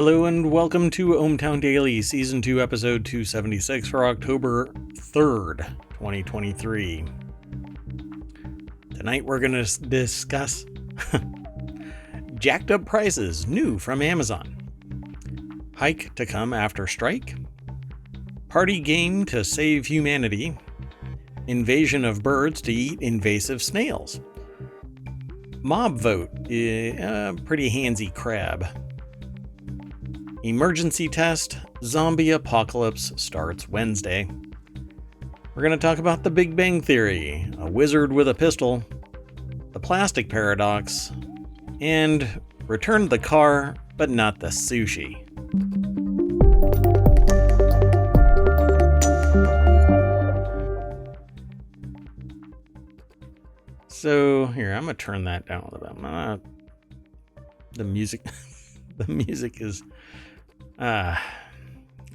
Hello and welcome to ohmTown Daily, Season 2, Episode 276 for October 3rd, 2023. Tonight we're going to discuss jacked up prices, new from Amazon. Hike to come after strike. Party game to save humanity. Invasion of birds to eat invasive snails. Mob vote, pretty handsy crab. Emergency test, zombie apocalypse starts Wednesday. We're going to talk about the Big Bang Theory, a wizard with a pistol, the plastic paradox, and return the car, but not the sushi. So here, I'm going to turn that down a little bit. The music is a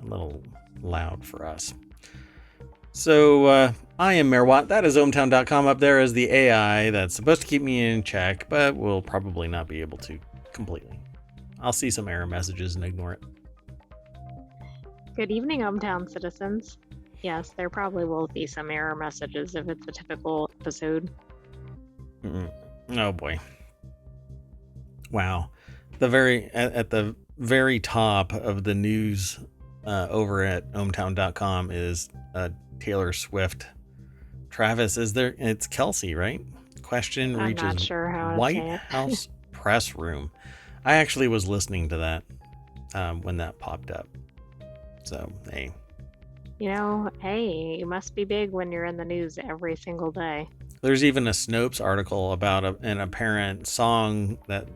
little loud for us. So I am Merwatt. That is ohmTown.com. Up there is the AI that's supposed to keep me in check, but will probably not be able to completely. I'll see some error messages and ignore it. Good evening, ohmTown citizens. Yes, there probably will be some error messages if it's a typical episode. Oh boy. Wow. At the very top of the news over at ohmTown.com is Taylor Swift. Travis, it's Kelsey, right? Question I'm reaches not sure how to White say it. House press room. I actually was listening to that when that popped up. So, hey. Hey, you must be big when you're in the news every single day. There's even a Snopes article about an apparent song that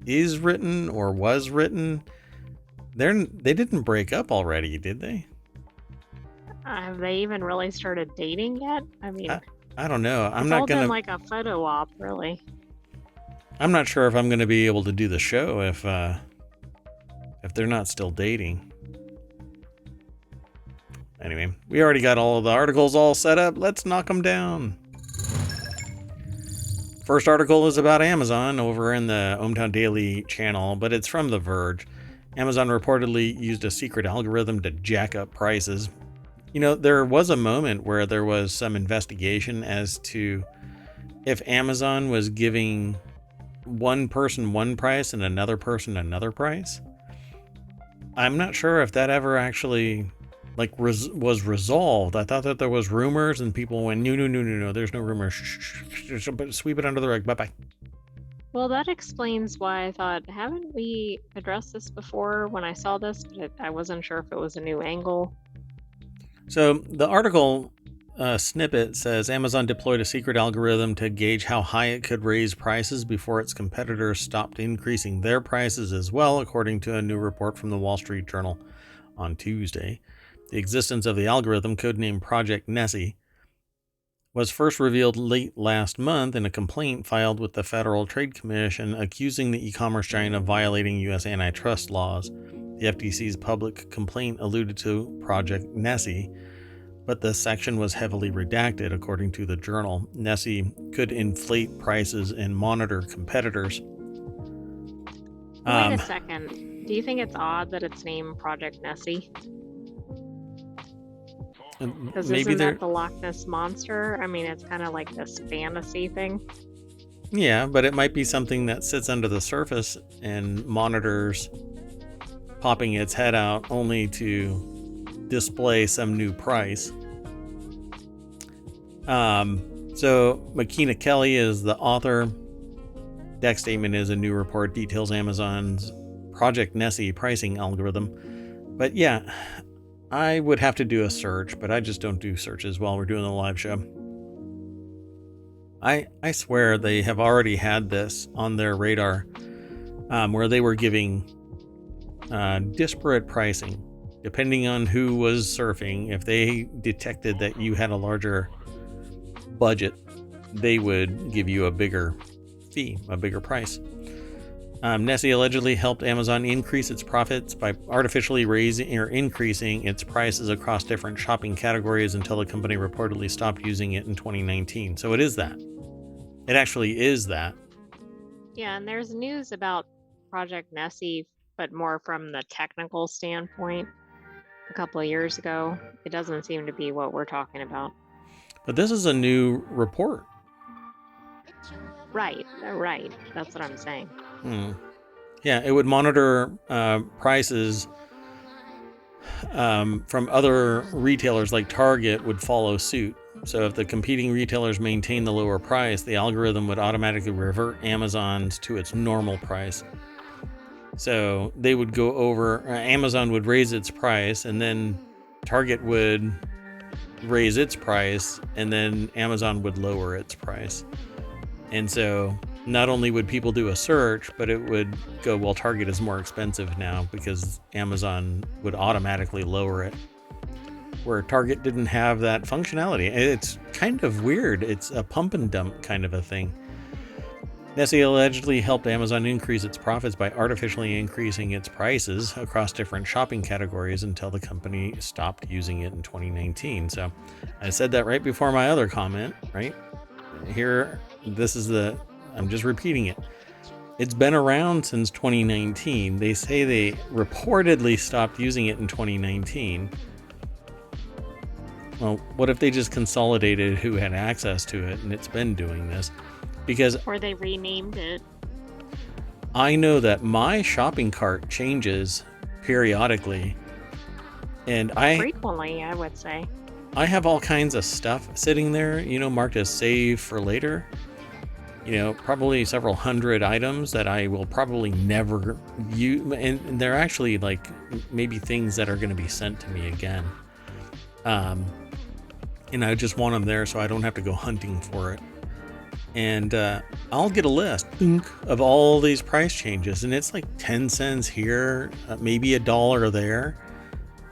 is written or was written. They didn't break up already, did they? Have they even really started dating yet? I mean, I don't know. It's all been like a photo op, really. I'm not sure if I'm going to be able to do the show if they're not still dating. Anyway, we already got all of the articles all set up. Let's knock them down. First article is about Amazon over in the ohmTown Daily channel, but it's from The Verge. Amazon reportedly used a secret algorithm to jack up prices. There was a moment where there was some investigation as to if Amazon was giving one person one price and another person another price. I'm not sure if that ever actually was resolved. I thought that there was rumors and people went, no, there's no rumors. Shh, sweep it under the rug. Bye-bye. Well, that explains why I thought, haven't we addressed this before when I saw this? But I wasn't sure if it was a new angle. So the article snippet says Amazon deployed a secret algorithm to gauge how high it could raise prices before its competitors stopped increasing their prices as well, according to a new report from the Wall Street Journal on Tuesday. The existence of the algorithm, codenamed Project Nessie, was first revealed late last month in a complaint filed with the Federal Trade Commission accusing the e-commerce giant of violating U.S. antitrust laws. The FTC's public complaint alluded to Project Nessie, but the section was heavily redacted, according to the journal. Nessie could inflate prices and monitor competitors. Wait a second. Do you think it's odd that it's named Project Nessie? Because isn't that the Loch Ness Monster? I mean, it's kind of like this fantasy thing. Yeah, but it might be something that sits under the surface and monitors popping its head out only to display some new price. So Makina Kelly is the author. Deck statement is a new report details Amazon's Project Nessie pricing algorithm. But yeah, I would have to do a search, but I just don't do searches while we're doing the live show. I swear they have already had this on their radar, where they were giving disparate pricing depending on who was surfing. If they detected that you had a larger budget, they would give you a bigger fee, a bigger price. Nessie allegedly helped Amazon increase its profits by artificially raising or increasing its prices across different shopping categories until the company reportedly stopped using it in 2019. So it is that. It actually is that. Yeah, and there's news about Project Nessie but more from the technical standpoint a couple of years ago. It doesn't seem to be what we're talking about. But this is a new report. Right. That's what I'm saying. Yeah, it would monitor prices from other retailers like Target would follow suit. So if the competing retailers maintain the lower price, the algorithm would automatically revert Amazon's to its normal price. So they would go over, Amazon would raise its price, and then Target would raise its price, and then Amazon would lower its price. And so not only would people do a search, but it would go, well, Target is more expensive now because Amazon would automatically lower it, where Target didn't have that functionality. It's kind of weird. It's a pump and dump kind of a thing. Nessie allegedly helped Amazon increase its profits by artificially increasing its prices across different shopping categories until the company stopped using it in 2019. So I said that right before my other comment, right? Here, I'm just repeating it. It's been around since 2019. They say they reportedly stopped using it in 2019. Well, what if they just consolidated who had access to it and it's been doing this? Or they renamed it. I know that my shopping cart changes periodically, and frequently, I would say. I have all kinds of stuff sitting there, marked as save for later. Probably several hundred items that I will probably never use, and they're actually like maybe things that are going to be sent to me again. And I just want them there so I don't have to go hunting for it. And I'll get a list of all these price changes, and it's like 10 cents here, maybe $1 there,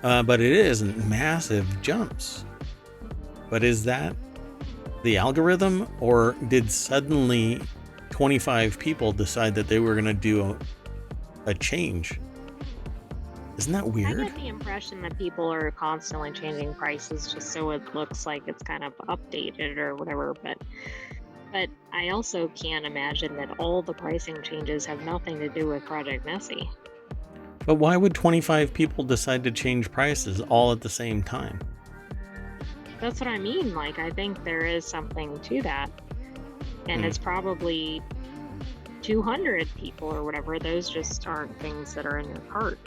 but it is massive jumps. But is that the algorithm, or did suddenly 25 people decide that they were going to do a change? Isn't that weird? I get the impression that people are constantly changing prices just so it looks like it's kind of updated or whatever, but I also can't imagine that all the pricing changes have nothing to do with Project Nessie. But why would 25 people decide to change prices all at the same time? That's what I mean. Like, I think there is something to that. And it's probably 200 people or whatever. Those just aren't things that are in your cart.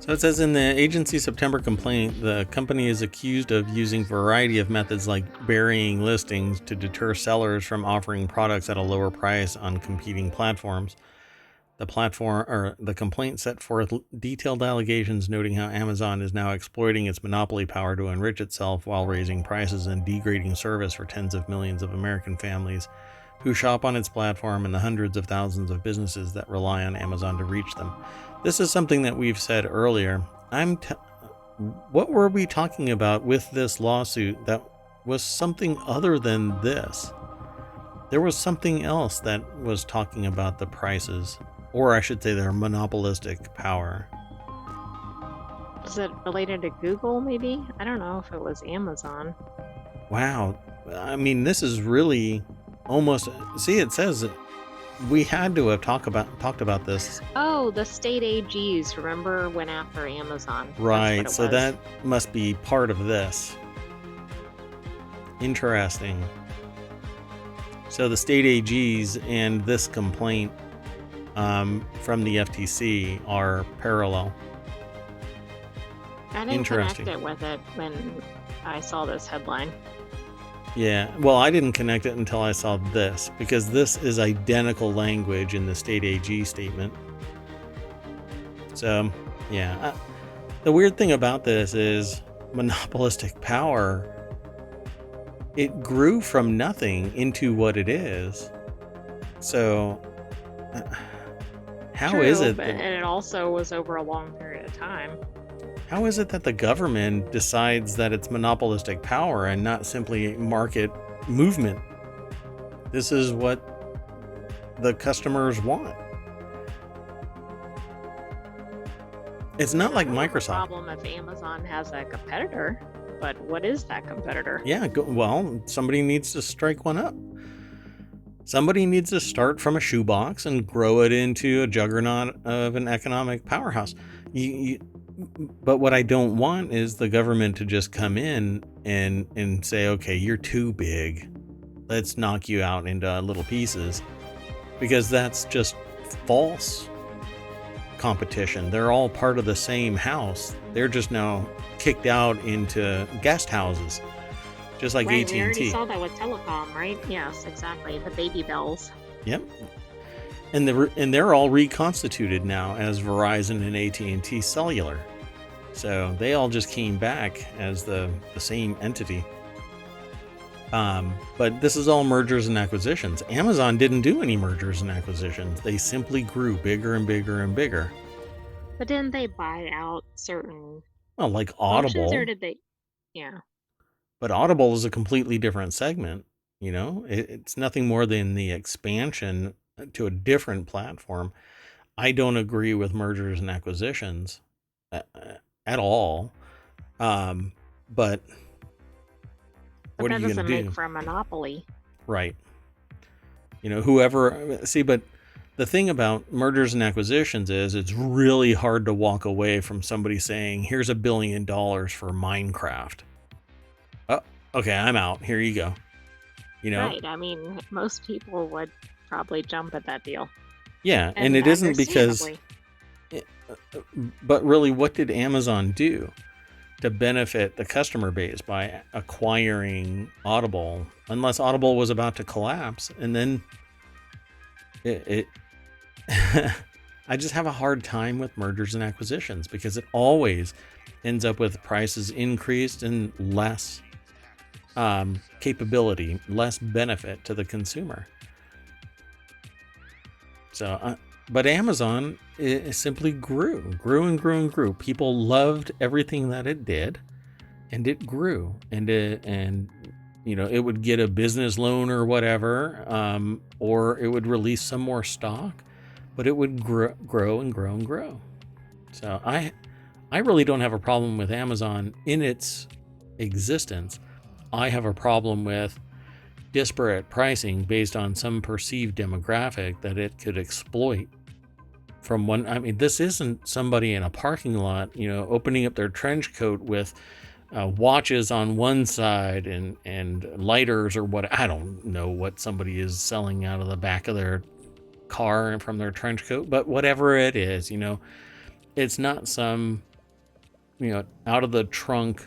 So it says in the agency September complaint, the company is accused of using a variety of methods like burying listings to deter sellers from offering products at a lower price on competing platforms. The complaint set forth detailed allegations noting how Amazon is now exploiting its monopoly power to enrich itself while raising prices and degrading service for tens of millions of American families who shop on its platform and the hundreds of thousands of businesses that rely on Amazon to reach them. This is something that we've said earlier. What were we talking about with this lawsuit that was something other than this? There was something else that was talking about the prices, or I should say their monopolistic power. Is it related to Google, maybe? I don't know if it was Amazon. Wow. I mean, this is really almost... See, it says we had to have talked about this. Oh, the state AGs, remember, went after Amazon. Right, so that must be part of this. Interesting. So the state AGs and this complaint from the FTC are parallel. I didn't connect it with it when I saw this headline. Yeah, well, I didn't connect it until I saw this, because this is identical language in the state AG statement. So, yeah. The weird thing about this is monopolistic power, it grew from nothing into what it is. So, how is it? And it also was over a long period of time. How is it that the government decides that it's monopolistic power and not simply market movement? This is what the customers want. It's not like Microsoft. Problem if Amazon has a competitor, but what is that competitor? Yeah, well, somebody needs to strike one up. Somebody needs to start from a shoebox and grow it into a juggernaut of an economic powerhouse. But what I don't want is the government to just come in and say, okay, you're too big. Let's knock you out into little pieces. Because that's just false competition. They're all part of the same house. They're just now kicked out into guest houses, just like Right, AT&T. we already saw that with telecom, right? Yes, exactly. The baby bells. Yep. And they're all reconstituted now as Verizon and AT&T Cellular. So they all just came back as the same entity. But this is all mergers and acquisitions. Amazon didn't do any mergers and acquisitions. They simply grew bigger and bigger and bigger. But didn't they buy out certain Well, like functions, Audible. or did they? Yeah. But Audible is a completely different segment. It's nothing more than the expansion to a different platform. I don't agree with mergers and acquisitions at all. But But what are that you going doesn't to do? make for a monopoly. Right. Whoever, see, but the thing about mergers and acquisitions is it's really hard to walk away from somebody saying, here's $1 billion for Minecraft. Oh, okay, I'm out. Here you go. Right. I mean, most people would probably jump at that deal. Yeah, and it isn't because, understandably. but really, what did Amazon do to benefit the customer base by acquiring Audible? Unless Audible was about to collapse, and then it I just have a hard time with mergers and acquisitions because it always ends up with prices increased and less capability, less benefit to the consumer. So, but Amazon, it simply grew and grew and grew. People loved everything that it did, and it grew. And it would get a business loan or whatever, or it would release some more stock, but it would grow and grow and grow. So I really don't have a problem with Amazon in its existence. I have a problem with disparate pricing based on some perceived demographic that it could exploit from one. I mean, this isn't somebody in a parking lot, opening up their trench coat with watches on one side and lighters or what. I don't know what somebody is selling out of the back of their car and from their trench coat, but whatever it is, it's not some, out of the trunk,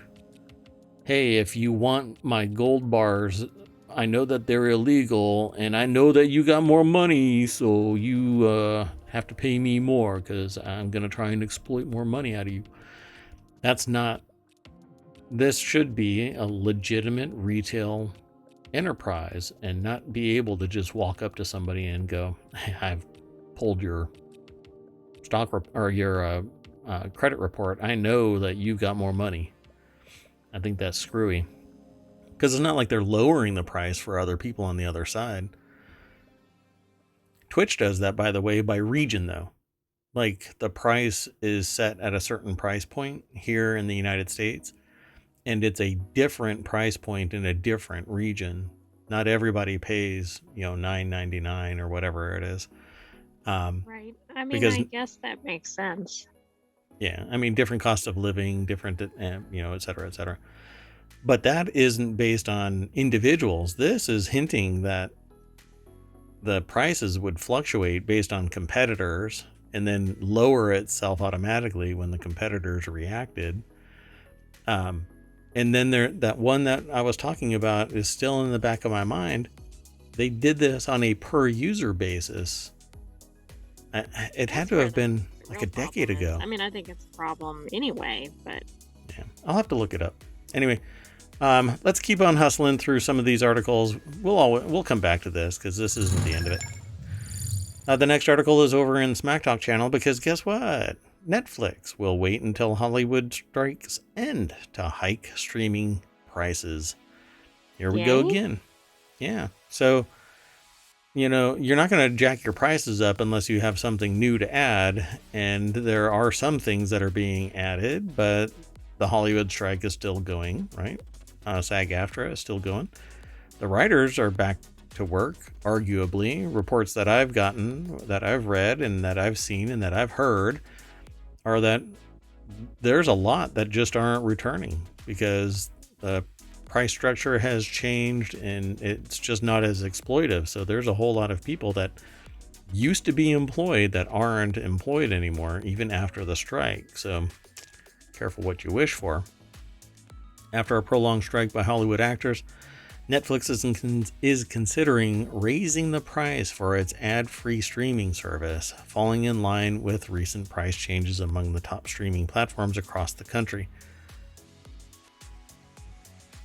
hey, if you want my gold bars, I know that they're illegal, and I know that you got more money, so you have to pay me more because I'm going to try and exploit more money out of you. That's not... This should be a legitimate retail enterprise and not be able to just walk up to somebody and go, hey, I've pulled your stock or your credit report. I know that you've got more money. I think that's screwy. Because it's not like they're lowering the price for other people on the other side. Twitch does that, by the way, by region, though. Like, the price is set at a certain price point here in the United States, and it's a different price point in a different region. Not everybody pays, $9.99 or whatever it is. Right. I mean, because, I guess that makes sense. Yeah, I mean, different cost of living, different, et cetera, et cetera. But that isn't based on individuals. This is hinting that the prices would fluctuate based on competitors and then lower itself automatically when the competitors reacted. And then that one that I was talking about is still in the back of my mind. They did this on a per user basis. It had to have been like a decade ago. I mean, I think it's a problem anyway, but yeah, I'll have to look it up. Anyway, let's keep on hustling through some of these articles. We'll come back to this because this isn't the end of it. The next article is over in Smack Talk channel because guess what? Netflix will wait until Hollywood strikes end to hike streaming prices. Here we go again. Yeah. So, you're not going to jack your prices up unless you have something new to add. And there are some things that are being added, but the Hollywood strike is still going, right? SAG-AFTRA is still going. The writers are back to work, arguably. Reports that I've gotten, that I've read, and that I've seen, and that I've heard are that there's a lot that just aren't returning because the price structure has changed and it's just not as exploitive. So there's a whole lot of people that used to be employed that aren't employed anymore, even after the strike. So careful what you wish for. After a prolonged strike by Hollywood actors, Netflix is considering raising the price for its ad-free streaming service, falling in line with recent price changes among the top streaming platforms across the country.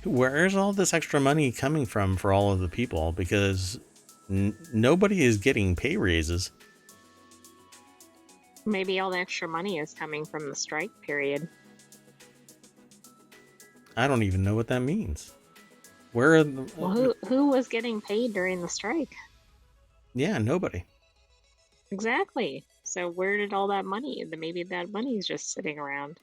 Where's all this extra money coming from for all of the people? Because nobody is getting pay raises. Maybe all the extra money is coming from the strike period. I don't even know what that means. Where are Well, who was getting paid during the strike? Yeah, nobody. Exactly. So where did all that money? Maybe that money is just sitting around.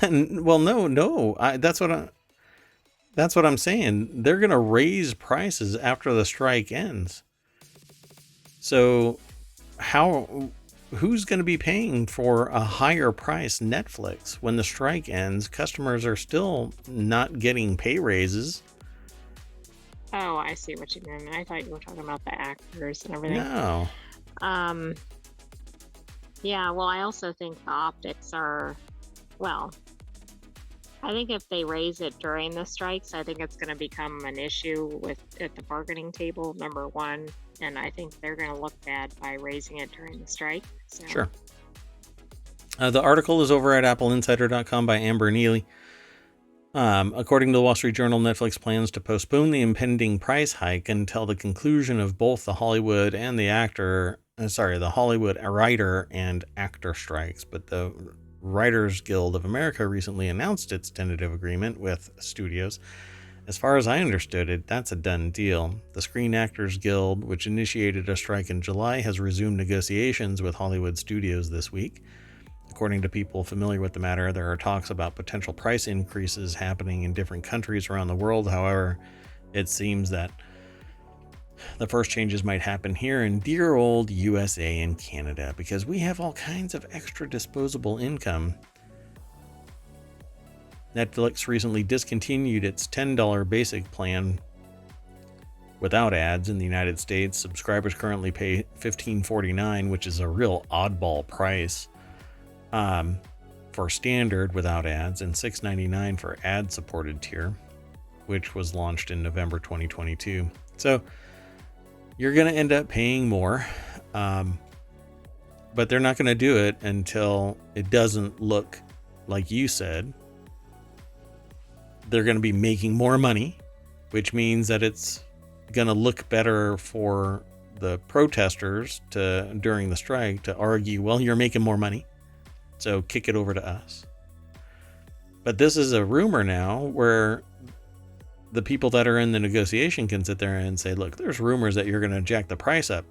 Well, no. That's what I'm saying. They're going to raise prices after the strike ends. So who's going to be paying for a higher price Netflix when the strike ends? Customers are still not getting pay raises. Oh, I see what you mean. I thought you were talking about the actors and everything. No. Yeah, well, I also think the optics are, well, I think if they raise it during the strikes, I think it's going to become an issue at the bargaining table, number one. And I think they're going to look bad by raising it during the strike. So. Sure. The article is over at appleinsider.com by Amber Neely. According to the Wall Street Journal, Netflix plans to postpone the impending price hike until the conclusion of both the Hollywood writer and actor strikes. But the Writers Guild of America recently announced its tentative agreement with studios. As far as I understood it, that's a done deal. The Screen Actors Guild, which initiated a strike in July, has resumed negotiations with Hollywood studios this week. According to people familiar with the matter, there are talks about potential price increases happening in different countries around the world. However, it seems that the first changes might happen here in dear old USA and Canada because we have all kinds of extra disposable income. Netflix recently discontinued its $10 basic plan without ads in the United States. Subscribers currently pay $15.49, which is a real oddball price for standard without ads, and $6.99 for ad-supported tier, which was launched in November 2022. So you're going to end up paying more, but they're not going to do it until it doesn't look like you said. They're going to be making more money, which means that it's going to look better for the protesters during the strike to argue, well, you're making more money, so kick it over to us. But this is a rumor now where the people that are in the negotiation can sit there and say, look, there's rumors that you're going to jack the price up.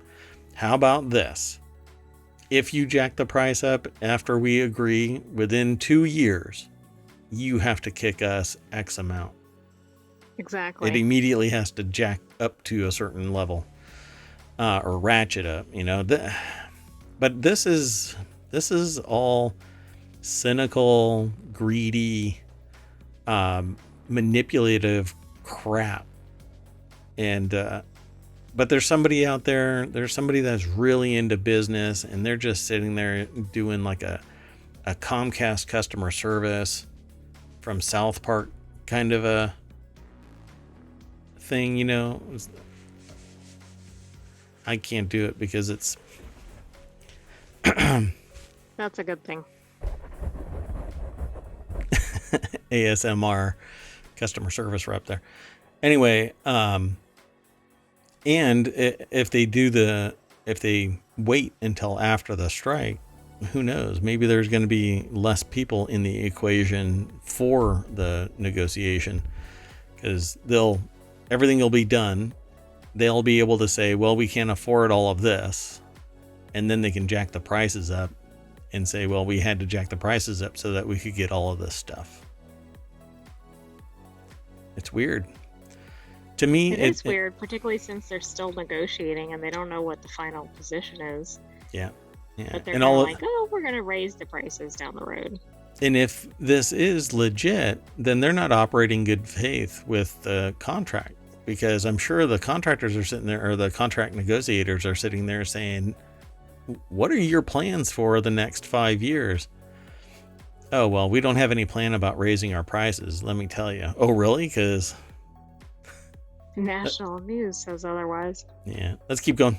How about this? If you jack the price up after we agree within 2 years, you have to kick us X amount. Exactly. It immediately has to jack up to a certain level, or ratchet up, but this is all cynical, greedy, manipulative crap. And but there's somebody out there, there's somebody that's really into business, and they're just sitting there doing like a Comcast customer service from South Park kind of a thing, I can't do it because it's that's a good thing. ASMR customer service rep there. Anyway, and if they wait until after the strike, who knows? Maybe there's going to be less people in the equation for the negotiation because everything will be done. They'll be able to say, well, we can't afford all of this. And then they can jack the prices up and say, well, we had to jack the prices up so that we could get all of this stuff. It's weird. To me, It is weird, particularly since they're still negotiating and they don't know what the final position is. yeah, yeah, But they're and kind of all. like, oh, we're going to raise the prices down the road. And if this is legit, then they're not operating good faith with the contract, because I'm sure the contractors are sitting there, or the contract negotiators are sitting there saying, what are your plans for the next 5 years? Oh, well, we don't have any plan about raising our prices, let me tell you. Oh, really? Because National news says otherwise. yeah, let's keep going.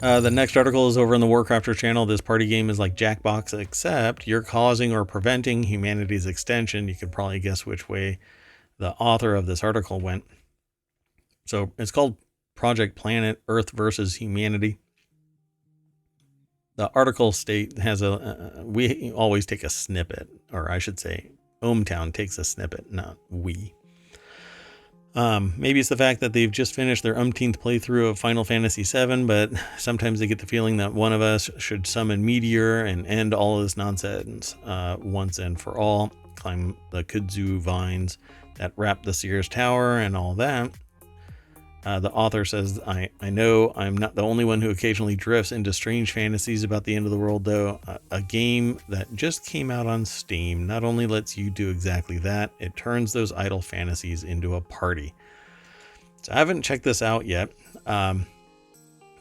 The next article is over on the Warcrafters channel. This party game is like Jackbox, except you're causing or preventing humanity's extension. You can probably guess which way the author of this article went. So it's called Project Planet Earth versus Humanity. The article we always take a snippet, or I should say ohmTown takes a snippet, not we. Maybe it's the fact that they've just finished their umpteenth playthrough of Final Fantasy VII, but sometimes they get the feeling that one of us should summon Meteor and end all of this nonsense once and for all, climb the kudzu vines that wrap the Sears Tower and all that. The author says, I know I'm not the only one who occasionally drifts into strange fantasies about the end of the world, though. A game that just came out on Steam not only lets you do exactly that, it turns those idle fantasies into a party. So I haven't checked this out yet.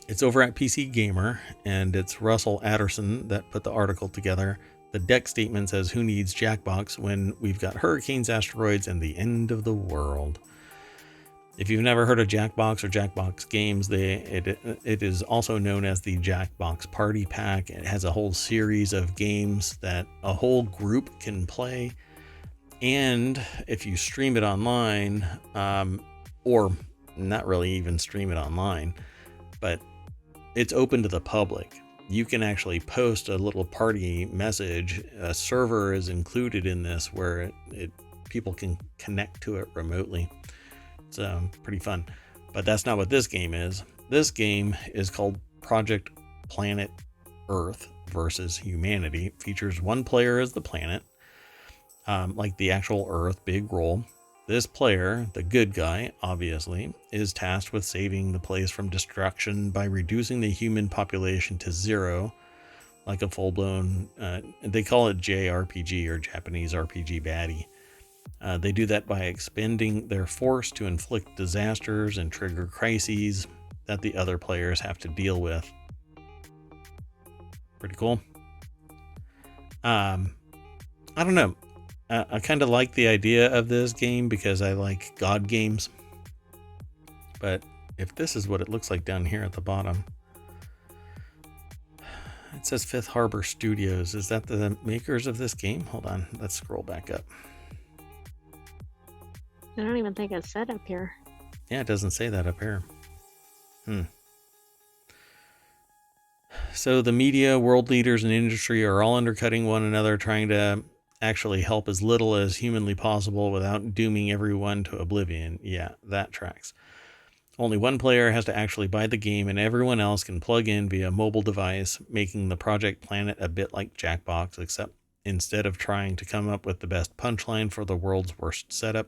It's over at PC Gamer, and it's Russell Adderson that put the article together. The deck statement says, who needs Jackbox when we've got hurricanes, asteroids, and the end of the world? If you've never heard of Jackbox or Jackbox games, it is also known as the Jackbox Party Pack. It has a whole series of games that a whole group can play. And if you stream it online, or not really even stream it online, but it's open to the public. You can actually post a little party message. A server is included in this where people can connect to it remotely. It's pretty fun, but that's not what this game is. This game is called Project Planet Earth versus Humanity. It features one player as the planet, like the actual Earth, big role. This player, the good guy, obviously, is tasked with saving the place from destruction by reducing the human population to zero, like a full-blown, they call it JRPG, or Japanese RPG baddie. They do that by expending their force to inflict disasters and trigger crises that the other players have to deal with. Pretty cool. I don't know. I kind of like the idea of this game because I like God games. But if this is what it looks like down here at the bottom, it says Fifth Harbor Studios. Is that the makers of this game? Hold on. Let's scroll back up. I don't even think it's set up here. Yeah, it doesn't say that up here. So the media, world leaders, and industry are all undercutting one another, trying to actually help as little as humanly possible without dooming everyone to oblivion. Yeah, that tracks. Only one player has to actually buy the game, and everyone else can plug in via mobile device, making the Project Planet a bit like Jackbox, except instead of trying to come up with the best punchline for the world's worst setup,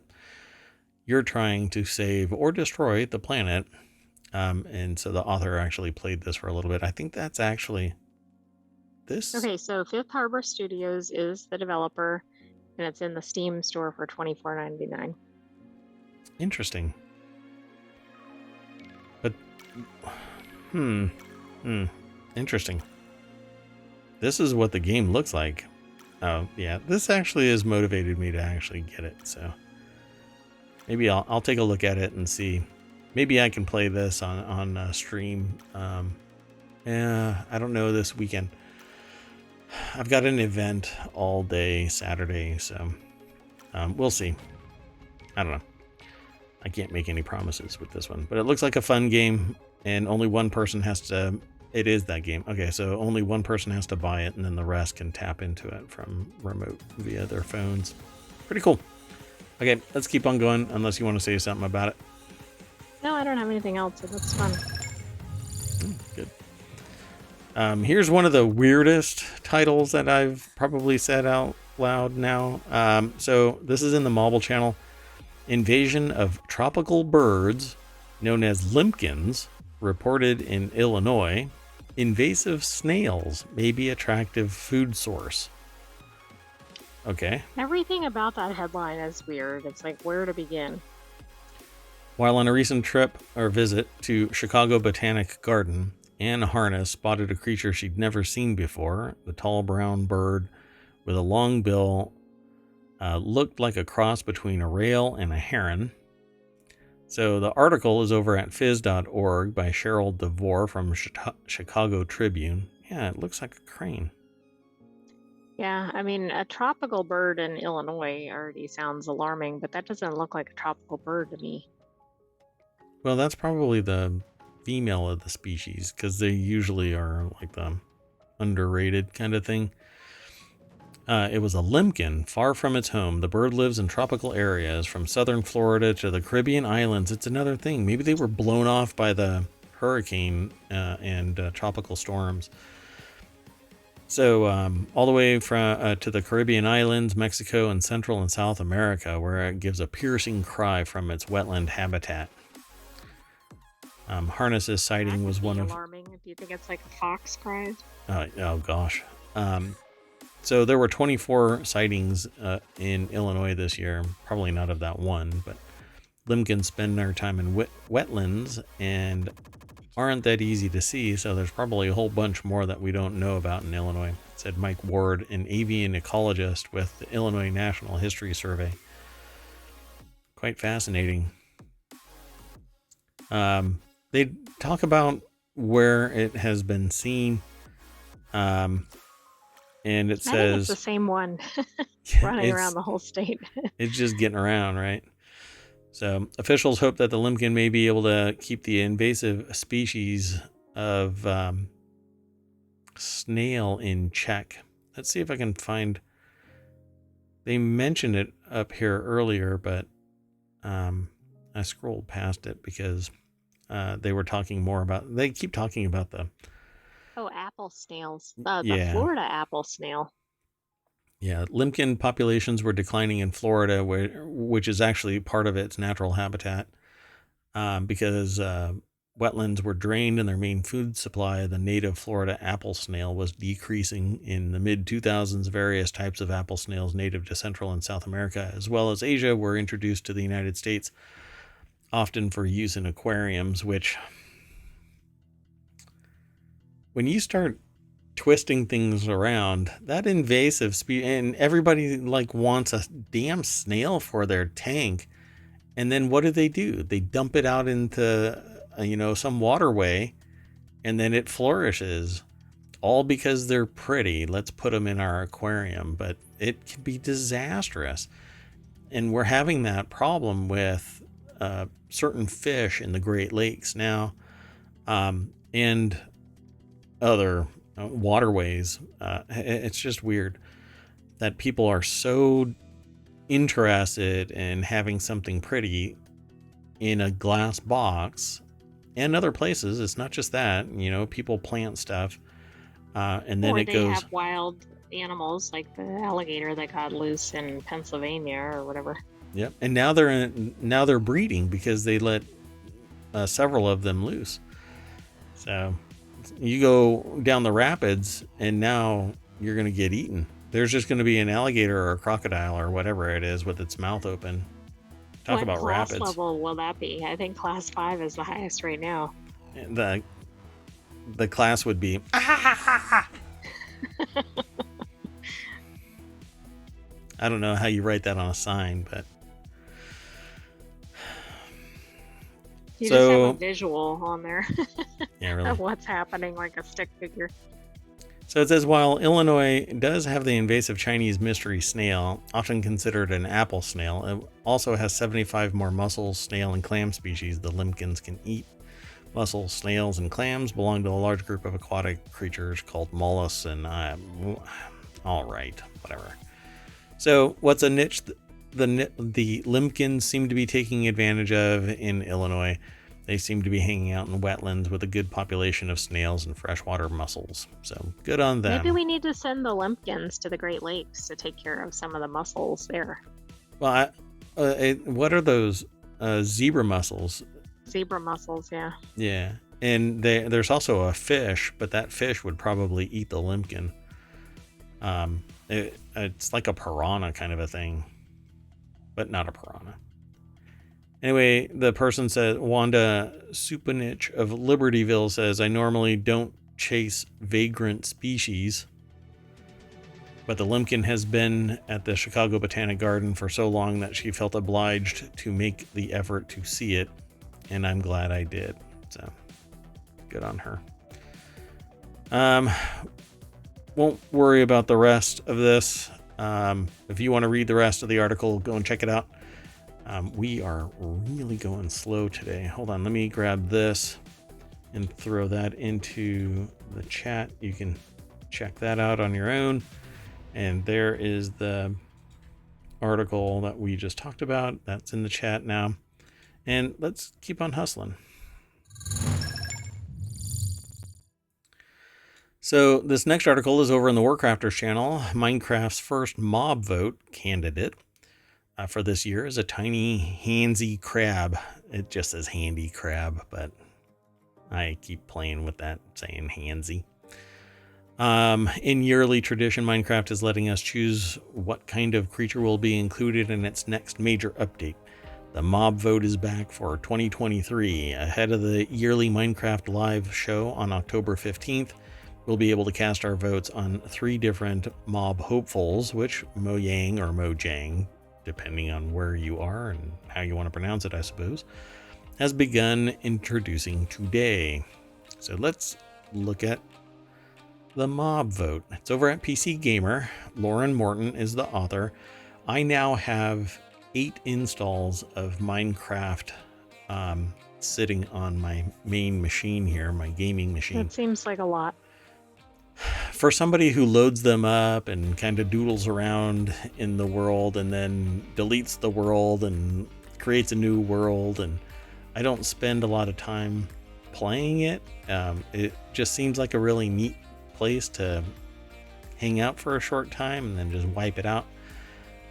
you're trying to save or destroy the planet. And so the author actually played this for a little bit. I think that's actually this. Okay, so Fifth Harbor Studios is the developer, and it's in the Steam store for $24.99. Interesting. But, interesting. This is what the game looks like. Oh, yeah, this actually has motivated me to actually get it, so maybe I'll take a look at it and see. Maybe I can play this on stream. I don't know, this weekend. I've got an event all day Saturday, so we'll see. I don't know. I can't make any promises with this one, but it looks like a fun game, and only one person has to. It is that game. Okay, so only one person has to buy it, and then the rest can tap into it from remote via their phones. Pretty cool. Okay, let's keep on going, unless you want to say something about it. No, I don't have anything else. It looks fun. Good. Here's one of the weirdest titles that I've probably said out loud now. So this is in the Mobile channel. Invasion of tropical birds known as limpkins reported in Illinois. Invasive snails may be attractive food source. Okay. Everything about that headline is weird. It's like, where to begin? While on a recent trip or visit to Chicago Botanic Garden, Anne Harness spotted a creature she'd never seen before. The tall brown bird with a long bill looked like a cross between a rail and a heron. So the article is over at phys.org by Cheryl DeVore from Chicago Tribune. Yeah, it looks like a crane. Yeah, I mean, a tropical bird in Illinois already sounds alarming, but that doesn't look like a tropical bird to me. Well, that's probably the female of the species, because they usually are like the underrated kind of thing. It was a limpkin, far from its home. The bird lives in tropical areas from southern Florida to the Caribbean islands. It's another thing. Maybe they were blown off by the hurricane and tropical storms. So all the way from to the Caribbean islands, Mexico, and Central and South America, where it gives a piercing cry from its wetland habitat. Harness's sighting was one of alarming. Do you think it's like a fox cries? Oh gosh. So there were 24 sightings in Illinois this year. Probably not of that one, but limpkins spend their time in wetlands and aren't that easy to see, so there's probably a whole bunch more that we don't know about in Illinois, said Mike Ward, an avian ecologist with the Illinois National History Survey. Quite fascinating. They talk about where it has been seen, and it says... I think it's the same one running around the whole state. It's just getting around, right? So officials hope that the limpkin may be able to keep the invasive species of snail in check. Let's see if I can find... They mentioned it up here earlier, but I scrolled past it because they were talking more about... They keep talking about the... Oh, apple snails. The Florida apple snail. Yeah, limpkin populations were declining in Florida, which is actually part of its natural habitat, because wetlands were drained and their main food supply, the native Florida apple snail, was decreasing. In the mid-2000s, various types of apple snails native to Central and South America, as well as Asia, were introduced to the United States, often for use in aquariums, which, when you start twisting things around, that invasive species, and everybody wants a damn snail for their tank, and then what do? They dump it out into some waterway, and then it flourishes, all because they're pretty. Let's put them in our aquarium, but it can be disastrous, and we're having that problem with certain fish in the Great Lakes now, and other waterways. It's just weird that people are so interested in having something pretty in a glass box, and other places. It's not just that, people plant stuff, and then they have wild animals like the alligator that got loose in Pennsylvania or whatever. Yep. And now they're breeding because they let several of them loose. So you go down the rapids and now you're going to get eaten. There's just going to be an alligator or a crocodile or whatever it is with its mouth open. Talk about rapids. What class level will that be? I think class 5 is the highest right now. The class would be I don't know how you write that on a sign, but you just have a visual on there. Yeah, really. Of what's happening, like a stick figure. So it says, while Illinois does have the invasive Chinese mystery snail, often considered an apple snail, it also has 75 more mussels, snail, and clam species the limpkins can eat. Mussels, snails, and clams belong to a large group of aquatic creatures called mollusks, and all right, whatever. So what's a niche the limpkins seem to be taking advantage of in Illinois? They seem to be hanging out in wetlands with a good population of snails and freshwater mussels. So good on them. Maybe we need to send the limpkins to the Great Lakes to take care of some of the mussels there. Well, what are those zebra mussels? Zebra mussels, yeah. Yeah, and there's also a fish, but that fish would probably eat the limpkin. It's like a piranha kind of a thing, but not a piranha. Anyway, the person said, Wanda Supanich of Libertyville says, I normally don't chase vagrant species, but the limpkin has been at the Chicago Botanic Garden for so long that she felt obliged to make the effort to see it, and I'm glad I did. So, good on her. Won't worry about the rest of this. If you want to read the rest of the article, go and check it out. We are really going slow today. Hold on, let me grab this and throw that into the chat. You can check that out on your own. And there is the article that we just talked about. That's in the chat now. And let's keep on hustling. So this next article is over in the Warcrafters channel. Minecraft's first mob vote candidate for this year is a tiny handsy crab. It just says handy crab, but I keep playing with that, saying handsy. In yearly tradition, Minecraft is letting us choose what kind of creature will be included in its next major update. The mob vote is back for 2023. Ahead of the yearly Minecraft live show on October 15th, we'll be able to cast our votes on 3 different mob hopefuls, which Mojang or Mojang, depending on where you are and how you want to pronounce it, I suppose, has begun introducing today. So let's look at the mob vote. It's over at PC Gamer. Lauren Morton is the author. I now have 8 installs of Minecraft sitting on my main machine here, my gaming machine. That seems like a lot. For somebody who loads them up and kind of doodles around in the world and then deletes the world and creates a new world, and I don't spend a lot of time playing it, it just seems like a really neat place to hang out for a short time and then just wipe it out.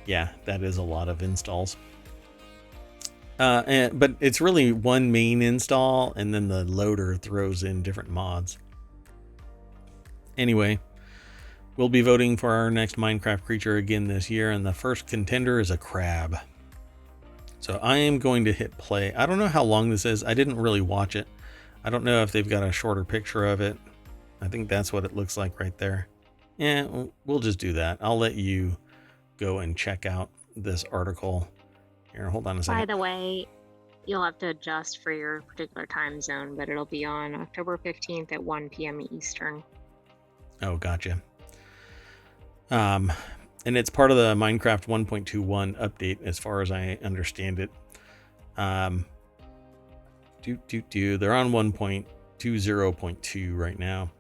Yeah, that is a lot of installs. But it's really one main install, and then the loader throws in different mods. Anyway, we'll be voting for our next Minecraft creature again this year, and the first contender is a crab. So I am going to hit play. I don't know how long this is. I didn't really watch it. I don't know if they've got a shorter picture of it. I think that's what it looks like right there. Yeah, we'll just do that. I'll let you go and check out this article. Here, hold on a second. By the way, you'll have to adjust for your particular time zone, but it'll be on October 15th at 1 p.m. Eastern. Oh, gotcha. And it's part of the Minecraft 1.21 update, as far as I understand it. They're on 1.20.2 right now.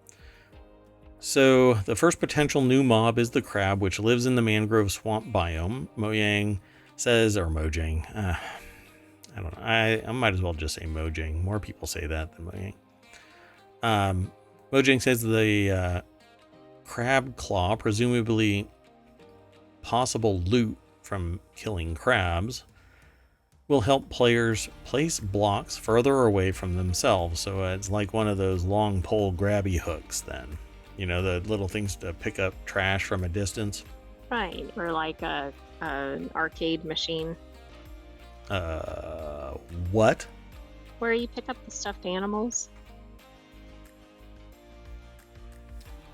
So the first potential new mob is the crab, which lives in the mangrove swamp biome. Mojang says, or Mojang, I don't know. I might as well just say Mojang. More people say that than Mojang. Mojang says the crab claw, presumably possible loot from killing crabs, will help players place blocks further away from themselves. So it's like one of those long pole grabby hooks then. You know, the little things to pick up trash from a distance. Right, or like an arcade machine. What? Where you pick up the stuffed animals.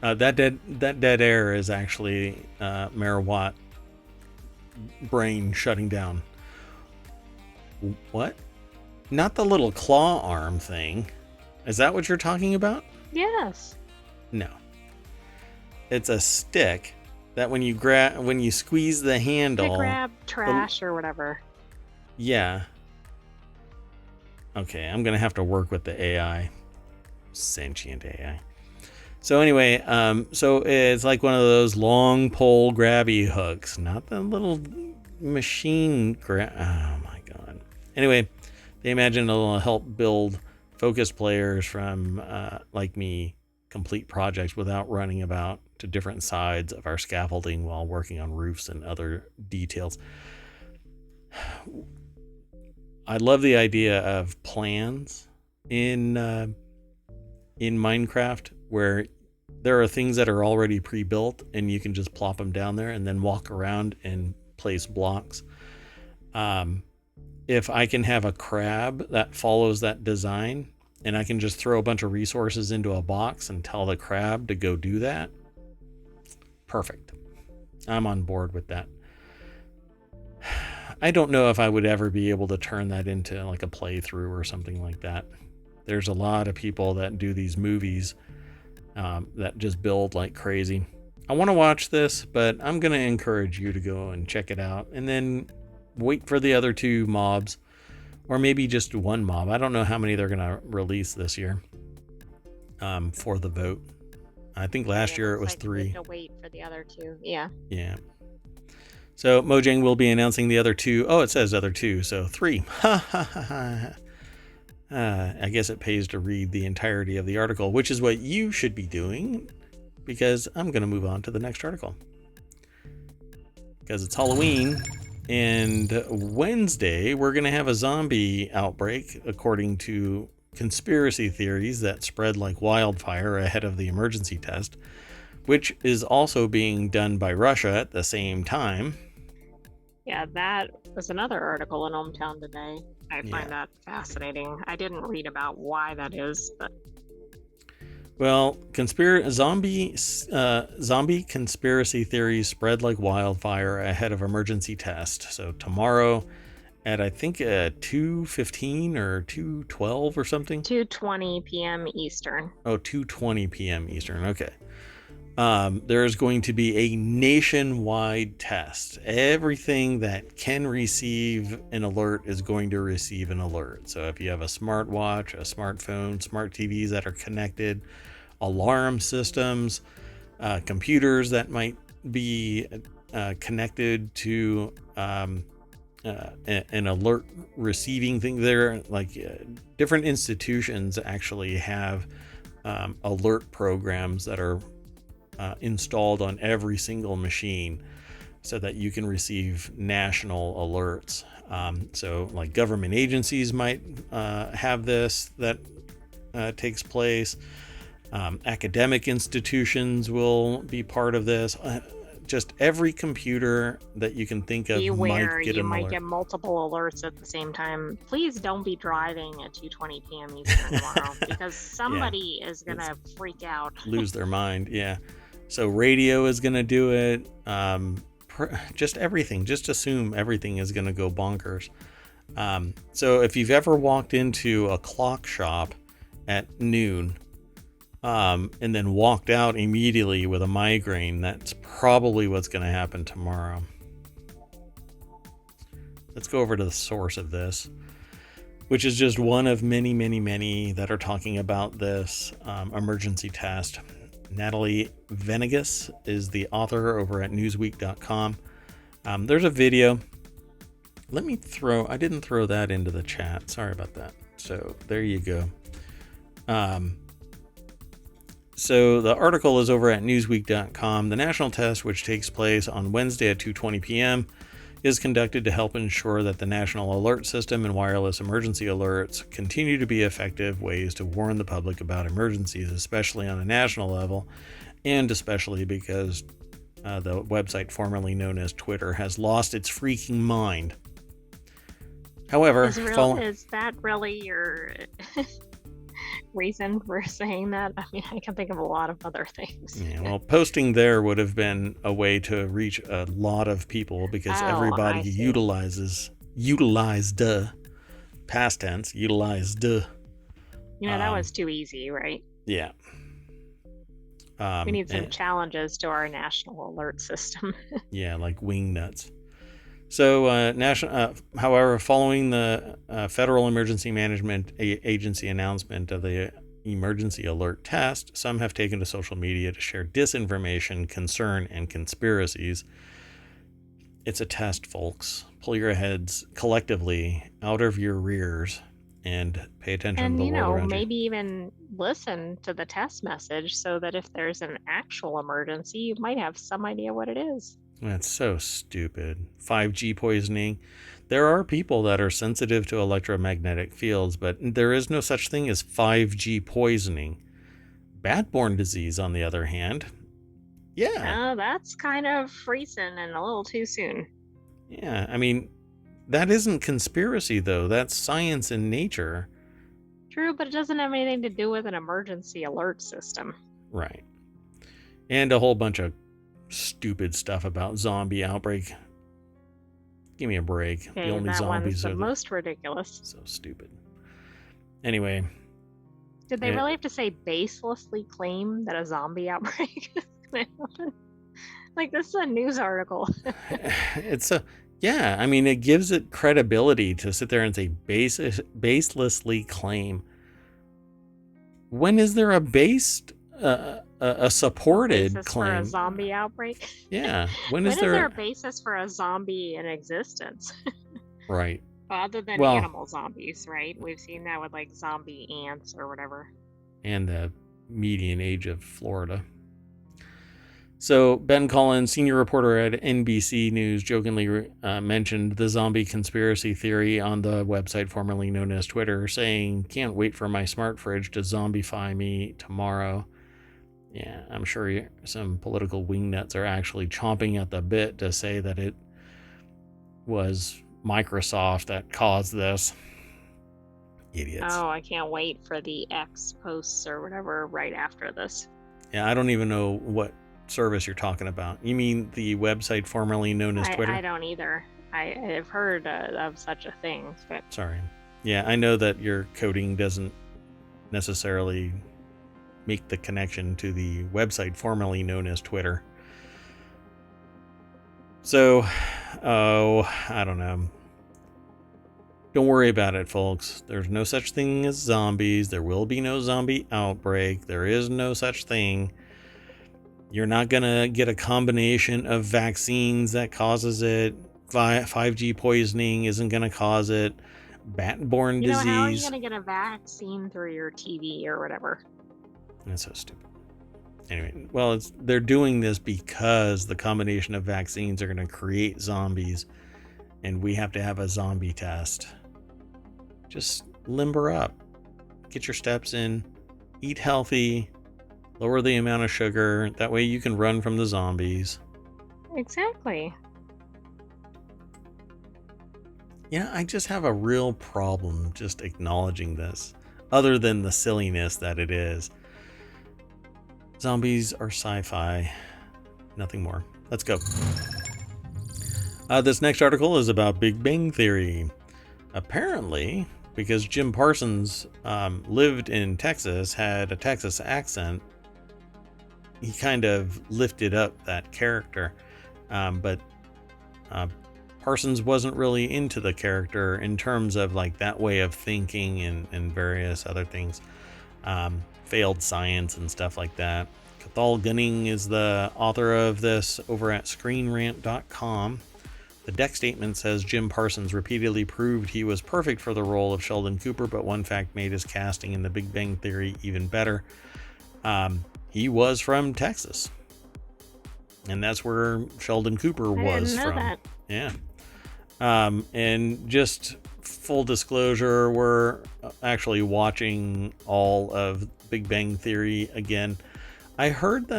That dead air is actually Marawatt brain shutting down. What? Not the little claw arm thing. Is that what you're talking about? Yes. No. It's a stick that when you squeeze the handle to grab trash or whatever. Yeah. Okay, I'm gonna have to work with the AI. Sentient AI. So anyway, so it's like one of those long pole grabby hooks, not the little machine oh my god. Anyway, they imagine it'll help build focused players from like me complete projects without running about to different sides of our scaffolding while working on roofs and other details. I love the idea of plans in Minecraft where there are things that are already pre-built and you can just plop them down there and then walk around and place blocks. If I can have a crab that follows that design and I can just throw a bunch of resources into a box and tell the crab to go do that, perfect. I'm on board with that. I don't know if I would ever be able to turn that into like a playthrough or something like that. There's a lot of people that do these movies that just build like crazy. I want to watch this, but I'm going to encourage you to go and check it out and then wait for the other two mobs, or maybe just one mob. I don't know how many they're going to release this year for the vote. I think last year it was 3. To wait for the other two. Yeah. Yeah. So Mojang will be announcing the other 2. Oh, it says other 2, so 3. Ha ha ha ha. I guess it pays to read the entirety of the article, which is what you should be doing, because I'm going to move on to the next article. Because it's Halloween, and Wednesday we're going to have a zombie outbreak, according to conspiracy theories that spread like wildfire ahead of the emergency test, which is also being done by Russia at the same time. Yeah, that was another article in ohmTown today. I find that fascinating. I didn't read about why that is, but well, zombie conspiracy theories spread like wildfire ahead of emergency test. So tomorrow at I think 2:15 or 2:12 or something. 2:20 p.m. Eastern. Oh, 2:20 p.m. Eastern. Okay. There is going to be a nationwide test. Everything that can receive an alert is going to receive an alert. So if you have a smartwatch, a smartphone, smart TVs that are connected, alarm systems, computers that might be connected to an alert receiving thing, there, like different institutions actually have alert programs that are installed on every single machine so that you can receive national alerts. So like government agencies might have this that takes place. Academic institutions will be part of this. Just every computer that you can think of might get an alert. Get multiple alerts at the same time. Please don't be driving at 2:20 p.m. Eastern tomorrow because somebody is going to freak out. Lose their mind, yeah. So radio is going to do it. Just everything. Just assume everything is going to go bonkers. So if you've ever walked into a clock shop at noon and then walked out immediately with a migraine, that's probably what's going to happen tomorrow. Let's go over to the source of this, which is just one of many, many, many that are talking about this emergency test. Natalie Venegas is the author over at newsweek.com. There's a video. I didn't throw that into the chat. Sorry about that. So there you go. So the article is over at newsweek.com. The national test, which takes place on Wednesday at 2:20 p.m., is conducted to help ensure that the national alert system and wireless emergency alerts continue to be effective ways to warn the public about emergencies, especially on a national level, and especially because the website formerly known as Twitter has lost its freaking mind. However, is that really your reason for saying that? I mean, I can think of a lot of other things. Yeah, well, posting there would have been a way to reach a lot of people because everybody utilized past tense, utilized. That was too easy, right? Yeah. We need some challenges to our national alert system. Yeah, like wing nuts. So, however, following the Federal Emergency Management Agency announcement of the emergency alert test, some have taken to social media to share disinformation, concern, and conspiracies. It's a test, folks. Pull your heads collectively out of your rears and pay attention to the world around you. Maybe even listen to the test message so that if there's an actual emergency, you might have some idea what it is. That's so stupid. 5G poisoning. There are people that are sensitive to electromagnetic fields, but there is no such thing as 5G poisoning. Bat-borne disease, on the other hand, yeah. That's kind of recent and a little too soon. Yeah, I mean, that isn't conspiracy, though. That's science in nature. True, but it doesn't have anything to do with an emergency alert system. Right. And a whole bunch of stupid stuff about zombie outbreak. Give me a break. Okay, The only that one's zombies the are most ridiculous. so stupid. Anyway. Did they really have to say baselessly claim that a zombie outbreak is going to happen? Like, this is a news article. It's a, yeah, I mean, it gives it credibility to sit there and say baselessly claim. When is there a based, a supported basis claim? for a zombie outbreak? Yeah. When When is there a basis for a zombie in existence? right. Other than Well, animal zombies, right? We've seen that with like zombie ants or whatever. and the median age of Florida. So Ben Collins, senior reporter at NBC News, jokingly mentioned the zombie conspiracy theory on the website formerly known as Twitter, saying, "Can't wait for my smart fridge to zombify me tomorrow." Yeah, I'm sure some political wingnuts are actually chomping at the bit to say that it was Microsoft that caused this. Idiots. Oh, I can't wait for the X posts or whatever right after this. Yeah, I don't even know what service you're talking about. You mean the website formerly known as Twitter? I don't either. I've heard of such a thing, but sorry. Yeah, I know that your coding doesn't necessarily make the connection to the website formerly known as Twitter. So, I don't know. Don't worry about it, folks. There's no such thing as zombies. There will be no zombie outbreak. There is no such thing. You're not going to get a combination of vaccines that causes it. 5G poisoning isn't going to cause it. Bat-borne disease. How are you going to get a vaccine through your TV or whatever? That's so stupid. Anyway, well, they're doing this because the combination of vaccines are going to create zombies, and we have to have a zombie test. Just limber up. Get your steps in. Eat healthy. Lower the amount of sugar. That way you can run from the zombies. Exactly. Yeah, I just have a real problem just acknowledging this, other than the silliness that it is. Zombies are sci-fi. Nothing more. Let's go. This next article is about Big Bang Theory. Apparently, because Jim Parsons lived in Texas, had a Texas accent, he kind of lifted up that character. But Parsons wasn't really into the character in terms of like that way of thinking and various other things. Failed science and stuff like that. Cathal Gunning is the author of this over at ScreenRant.com. The deck statement says Jim Parsons repeatedly proved he was perfect for the role of Sheldon Cooper, but one fact made his casting in The Big Bang Theory even better. He was from Texas, and that's where Sheldon Cooper was from. That. Yeah. And just full disclosure, we're actually watching all of Big Bang Theory again. I thought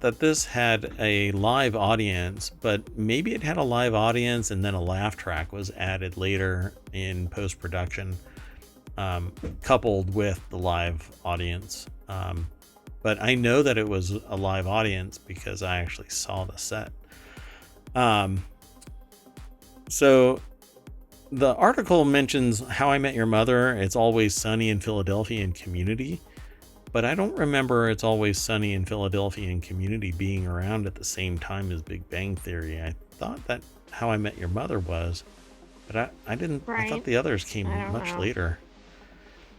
that this had a live audience, but maybe it had a live audience and then a laugh track was added later in post-production, coupled with the live audience. But I know that it was a live audience because I actually saw the set. So the article mentions How I Met Your Mother, It's Always Sunny in Philadelphia, and Community, but I don't remember It's Always Sunny in Philadelphia and Community being around at the same time as Big Bang Theory. I thought that How I Met Your Mother was, but I didn't. Right. I thought the others came much later.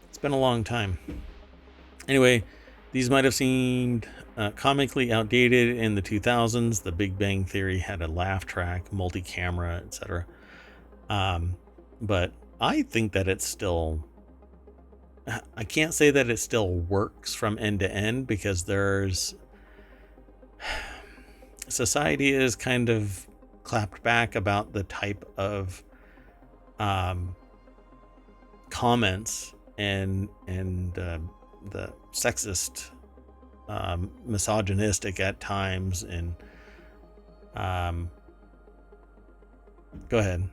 It's been a long time. Anyway, these might have seemed comically outdated in the 2000s. The Big Bang Theory had a laugh track, multi-camera, etc. But I think that it's still... I can't say that it still works from end to end because there's society is kind of clapped back about the type of comments and the sexist, misogynistic at times, and go ahead.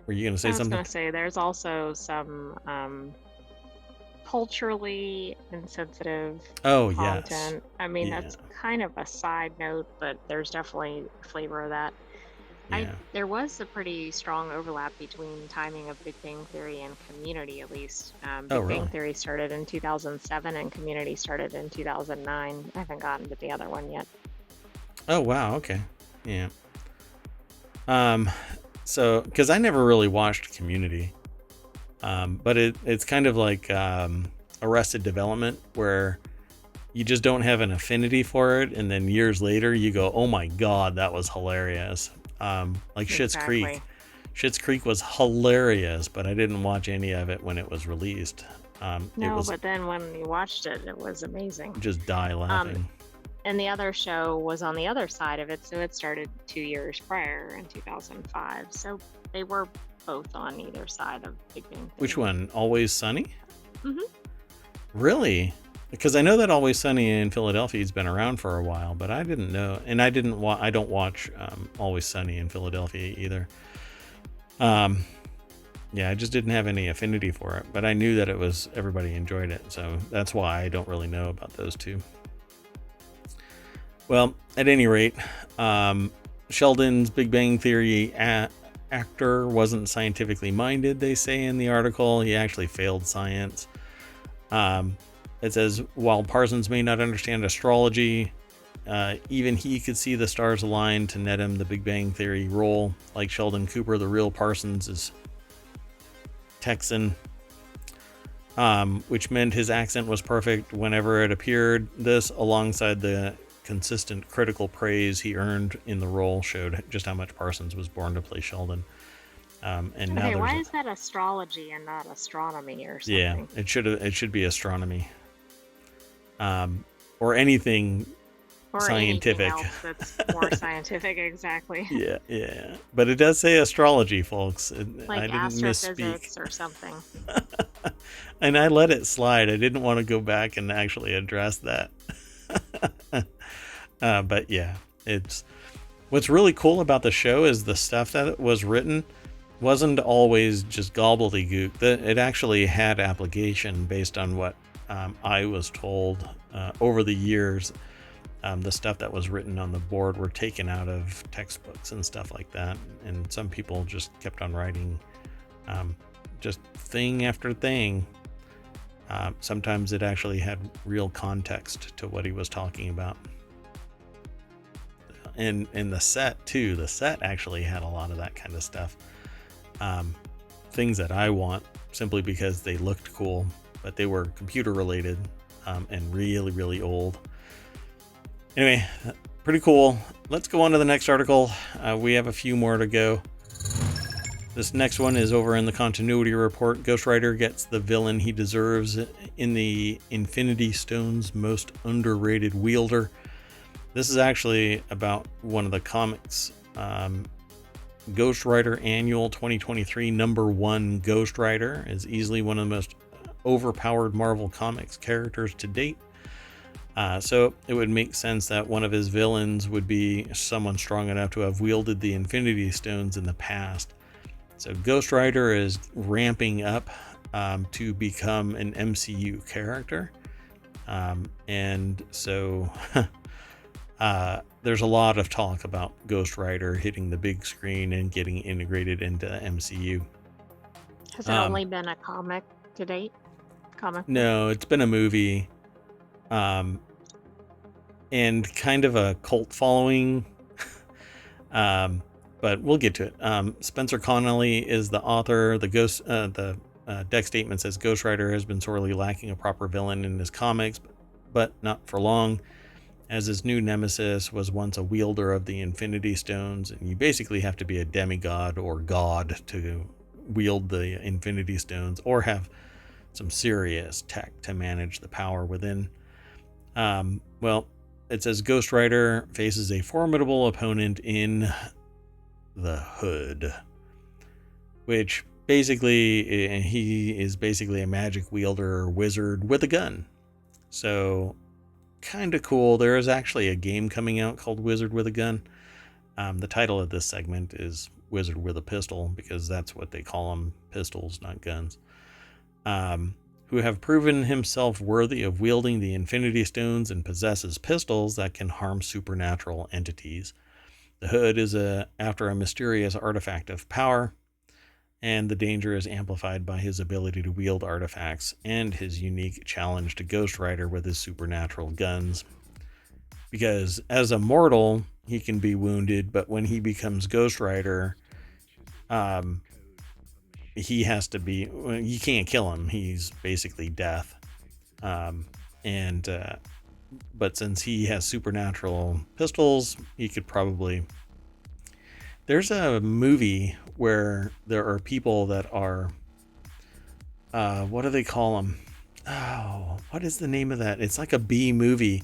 Were you going to say I was something? going to say there's also some culturally insensitive Oh, yes. content. I mean, Yeah. that's kind of a side note, but there's definitely a flavor of that. Yeah. There was a pretty strong overlap between timing of Big Bang Theory and Community, at least. Oh, Big Bang really? Theory started in 2007 and Community started in 2009. I haven't gotten to the other one yet. Oh, wow. Okay. Yeah. So, because I never really watched Community, but it's kind of like Arrested Development, where you just don't have an affinity for it, and then years later you go, "Oh my god, that was hilarious!" Like Schitt's Creek. Exactly. Schitt's Creek was hilarious, but I didn't watch any of it when it was released. It No, was but then when you watched it, it was amazing. just die Um, laughing. and the other show was on the other side of it, so it started 2 years prior in 2005. So they were both on either side of Big Bang Theory. Which one? Always Sunny? Mm-hmm. Really? Because I know that Always Sunny in Philadelphia has been around for a while, but I didn't know, and I don't watch Always Sunny in Philadelphia either. Yeah, I just didn't have any affinity for it, but I knew that everybody enjoyed it, so that's why I don't really know about those two. Well, at any rate, Sheldon's Big Bang Theory actor wasn't scientifically minded, they say in the article. He actually failed science. It says, while Parsons may not understand astrology, even he could see the stars align to net him the Big Bang Theory role. Like Sheldon Cooper, the real Parsons is Texan, which meant his accent was perfect whenever it appeared. This, alongside the consistent critical praise he earned in the role, showed just how much Parsons was born to play Sheldon. And now Okay, why is that astrology and not astronomy or something? Yeah, it should be astronomy, or anything or scientific. Anything else that's more scientific, exactly. Yeah. But it does say astrology, folks. Like I didn't astrophysics misspeak. or something. And I let it slide. I didn't want to go back and actually address that. But yeah, what's really cool about the show is the stuff that was written wasn't always just gobbledygook. It actually had application based on what I was told over the years. The stuff that was written on the board were taken out of textbooks and stuff like that. And some people just kept on writing just thing after thing. Sometimes it actually had real context to what he was talking about. And the set too. The set actually had a lot of that kind of stuff. Things that I want simply because they looked cool, but they were computer related and really, really old. Anyway, pretty cool. Let's go on to the next article. We have a few more to go. This next one is over in the continuity report. Ghost Rider gets the villain he deserves in the Infinity Stone's most underrated wielder. This is actually about one of the comics. Ghost Rider Annual 2023 #1 Ghost Rider is easily one of the most overpowered Marvel Comics characters to date. So it would make sense that one of his villains would be someone strong enough to have wielded the Infinity Stones in the past. So Ghost Rider is ramping up to become an MCU character. And so there's a lot of talk about Ghost Rider hitting the big screen and getting integrated into MCU. Has it only been a comic to date? No, it's been a movie. And kind of a cult following. But we'll get to it. Spencer Connolly is the author. The deck statement says Ghost Rider has been sorely lacking a proper villain in his comics, but not for long, as his new nemesis was once a wielder of the Infinity Stones, and you basically have to be a demigod or god to wield the Infinity Stones, or have some serious tech to manage the power within. Well, it says Ghost Rider faces a formidable opponent in the Hood, which basically he is basically a magic wielder wizard with a gun. So kind of cool. There is actually a game coming out called Wizard with a Gun. The title of this segment is Wizard with a Pistol, because that's what they call them, pistols, not guns. Who have proven himself worthy of wielding the Infinity Stones and possesses pistols that can harm supernatural entities. The Hood is after a mysterious artifact of power, and the danger is amplified by his ability to wield artifacts and his unique challenge to Ghost Rider with his supernatural guns. Because as a mortal, he can be wounded, but when he becomes Ghost Rider, he has to be, you can't kill him. He's basically death. But since he has supernatural pistols, he could probably, there's a movie where there are people that are, what do they call them? Oh, what is the name of that? It's like a B movie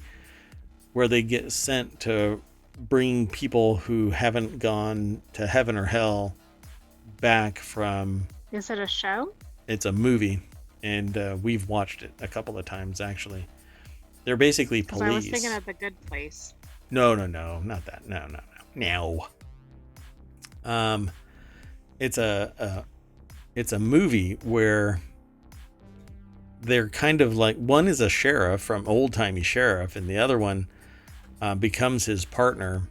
where they get sent to bring people who haven't gone to heaven or hell back from. Is it a show? It's a movie, and we've watched it a couple of times actually. They're basically police. I was thinking of The Good Place. No, not that. No. It's a movie where they're kind of like, one is a sheriff from old-timey sheriff, and the other one becomes his partner.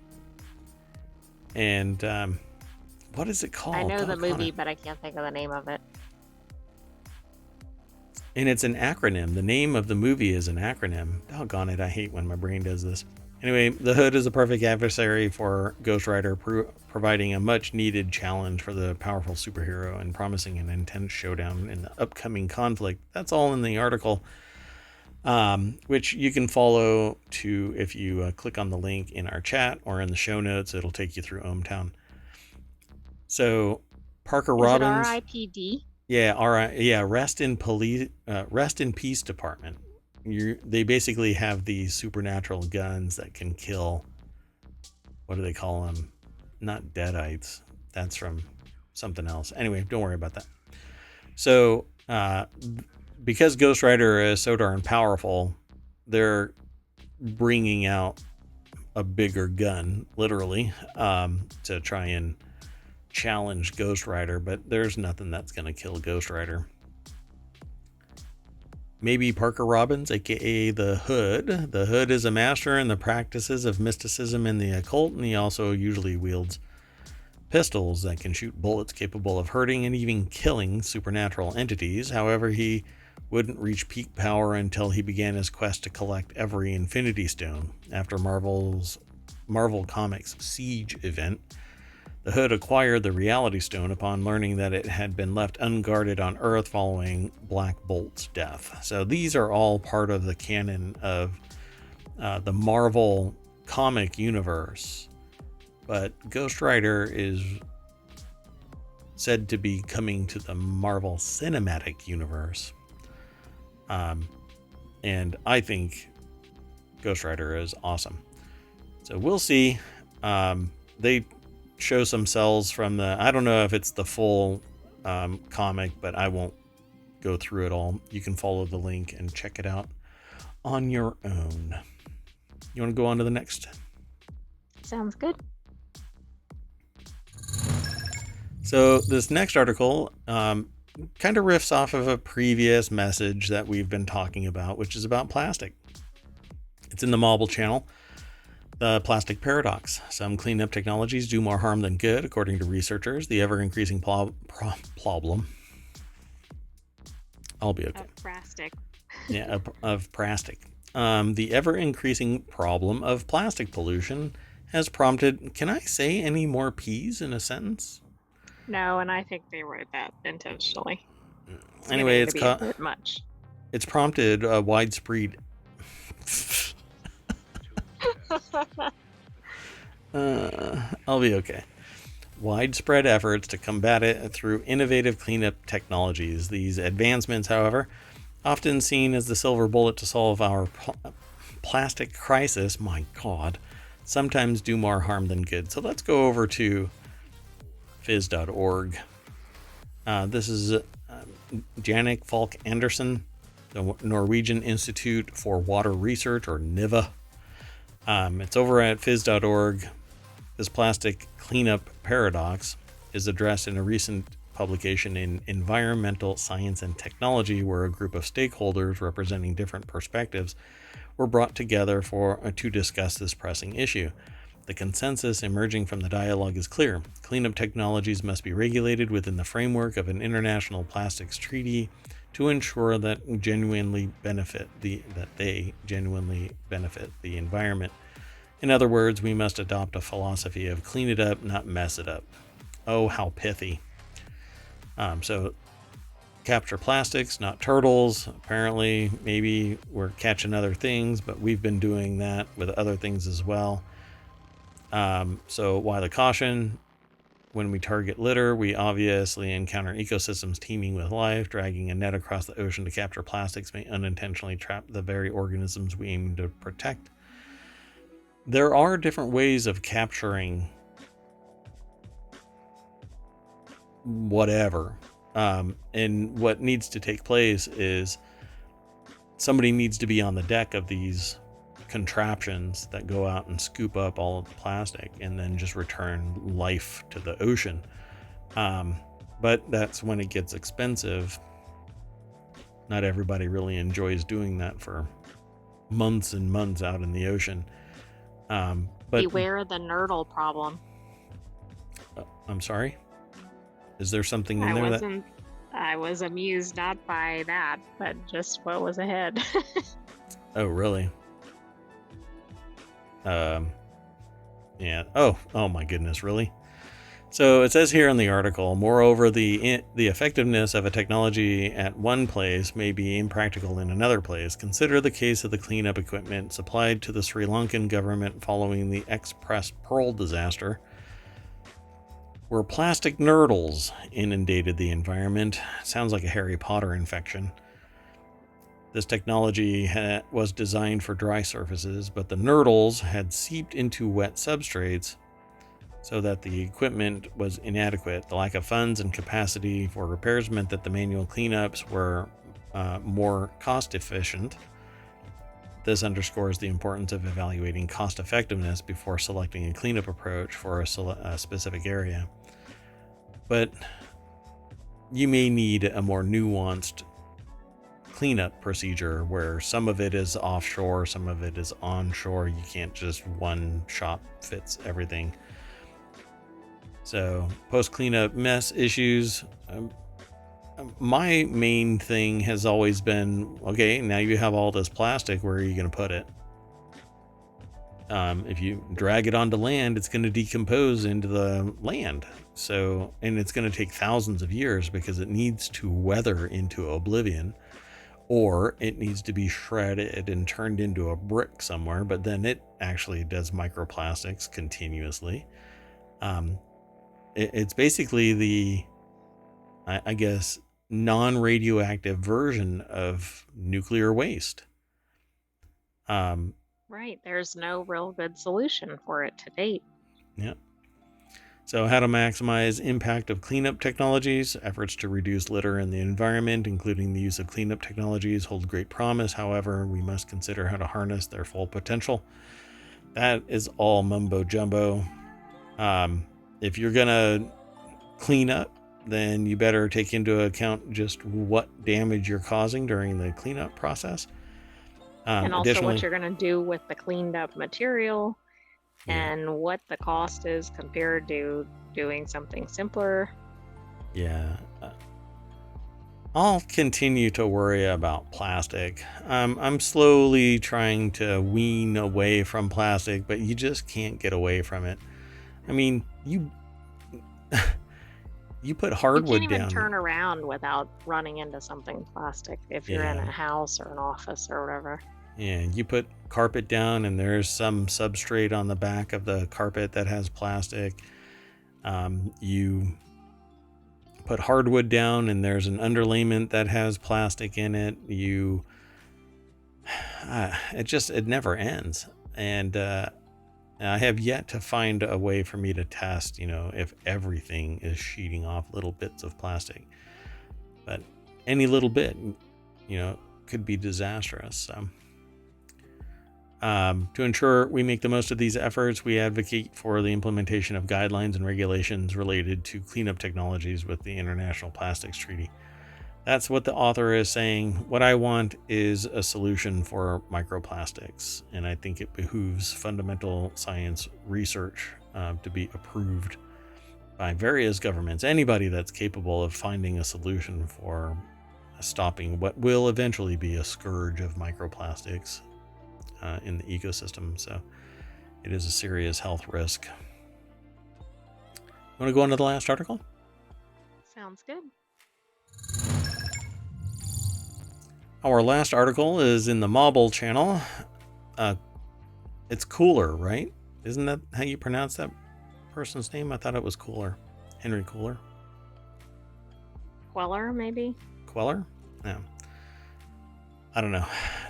And what is it called? I know the movie, but I can't think of the name of it. And it's an acronym. The name of the movie is an acronym. Doggone it, I hate when my brain does this. Anyway, the Hood is a perfect adversary for Ghost Rider, providing a much-needed challenge for the powerful superhero and promising an intense showdown in the upcoming conflict. That's all in the article, which you can follow to if you click on the link in our chat or in the show notes. It'll take you through ohmTown. So Parker Robbins. RIPD? Yeah, Rest in Peace Department. They basically have these supernatural guns that can kill. What do they call them? Not deadites. That's from something else. Anyway, don't worry about that. So, because Ghost Rider is so darn powerful, they're bringing out a bigger gun, literally, to try and challenge Ghost Rider, but there's nothing that's going to kill Ghost Rider. Maybe Parker Robbins, aka the Hood. The Hood is a master in the practices of mysticism and the occult, and he also usually wields pistols that can shoot bullets capable of hurting and even killing supernatural entities. However, he wouldn't reach peak power until he began his quest to collect every Infinity Stone. After Marvel Comics' Siege event, the Hood acquired the Reality Stone upon learning that it had been left unguarded on Earth following Black Bolt's death. So these are all part of the canon of the Marvel comic universe. But Ghost Rider is said to be coming to the Marvel Cinematic Universe. And I think Ghost Rider is awesome. So we'll see. They show some cells from I don't know if it's the full comic, but I won't go through it all. You can follow the link and check it out on your own. You want to go on to the next? Sounds good. So this next article kind of riffs off of a previous message that we've been talking about, which is about plastic. It's in the Marble channel. The plastic paradox. Some cleanup technologies do more harm than good, according to researchers. The ever-increasing problem. I'll be okay. Of plastic. Yeah, of plastic. The ever-increasing problem of plastic pollution has prompted. Can I say any more P's in a sentence? No, and I think they wrote that intentionally. Anyway, it's a bit much. It's prompted a widespread. I'll be okay. Widespread efforts to combat it through innovative cleanup technologies. These advancements, however, often seen as the silver bullet to solve our plastic crisis, my God, sometimes do more harm than good. So let's go over to phys.org. This is Jannik Falk Andersen, the Norwegian Institute for Water Research, or NIVA. It's over at phys.org. This plastic cleanup paradox is addressed in a recent publication in Environmental Science and Technology, where a group of stakeholders representing different perspectives were brought together to discuss this pressing issue. The consensus emerging from the dialogue is clear. Cleanup technologies must be regulated within the framework of an international plastics treaty to ensure that they genuinely benefit the environment. In other words, we must adopt a philosophy of clean it up, not mess it up. Oh, how pithy. So capture plastics, not turtles. Apparently, maybe we're catching other things, but we've been doing that with other things as well. So why the caution? When we target litter, we obviously encounter ecosystems teeming with life. Dragging a net across the ocean to capture plastics may unintentionally trap the very organisms we aim to protect. There are different ways of capturing whatever. And what needs to take place is somebody needs to be on the deck of these contraptions that go out and scoop up all of the plastic and then just return life to the ocean. But that's when it gets expensive. Not everybody really enjoys doing that for months and months out in the ocean. But beware the nurdle problem. I'm sorry? Is there something in there I was amused not by that, but just what was ahead. Oh, really? Yeah. Oh my goodness, really? So it says here in the article, moreover, the effectiveness of a technology at one place may be impractical in another place. Consider the case of the cleanup equipment supplied to the Sri Lankan government following the Express Pearl disaster, where plastic nurdles inundated the environment. Sounds like a Harry Potter infection. This technology was designed for dry surfaces, but the nurdles had seeped into wet substrates so that the equipment was inadequate. The lack of funds and capacity for repairs meant that the manual cleanups were more cost efficient. This underscores the importance of evaluating cost effectiveness before selecting a cleanup approach for a specific area. But you may need a more nuanced cleanup procedure where some of it is offshore, some of it is onshore. You can't just one shop fits everything. So post cleanup mess issues. My main thing has always been, okay, now you have all this plastic, where are you going to put it? If you drag it onto land, it's going to decompose into the land. So, and it's going to take thousands of years because it needs to weather into oblivion, or it needs to be shredded and turned into a brick somewhere, but then it actually does microplastics continuously. It's basically the, I guess, non-radioactive version of nuclear waste. Right. There's no real good solution for it to date. Yeah. So how to maximize impact of cleanup technologies. Efforts to reduce litter in the environment, including the use of cleanup technologies, hold great promise. However, we must consider how to harness their full potential. That is all mumbo jumbo. If you're going to clean up, then you better take into account just what damage you're causing during the cleanup process. And also what you're going to do with the cleaned up material, and what the cost is compared to doing something simpler. Yeah. I'll continue to worry about plastic. I'm slowly trying to wean away from plastic, but you just can't get away from it. I mean, you put hardwood down. You can't even turn around without running into something plastic if you're in a house or an office or whatever. Yeah, you put carpet down and there's some substrate on the back of the carpet that has plastic. You put hardwood down and there's an underlayment that has plastic in it. You it never ends. And I have yet to find a way for me to test, if everything is sheeting off little bits of plastic. But any little bit, could be disastrous. So, to ensure we make the most of these efforts, we advocate for the implementation of guidelines and regulations related to cleanup technologies with the International Plastics Treaty. That's what the author is saying. What I want is a solution for microplastics, and I think it behooves fundamental science research to be approved by various governments, anybody that's capable of finding a solution for stopping what will eventually be a scourge of microplastics in the ecosystem. So it is a serious health risk. Want to go on to the last article? Sounds good. Our last article is in the Mobile channel. It's Cooler, right? Isn't that how you pronounce that person's name? I thought it was Cooler. Henry Cooler. Queller, maybe? Queller? No. I don't know.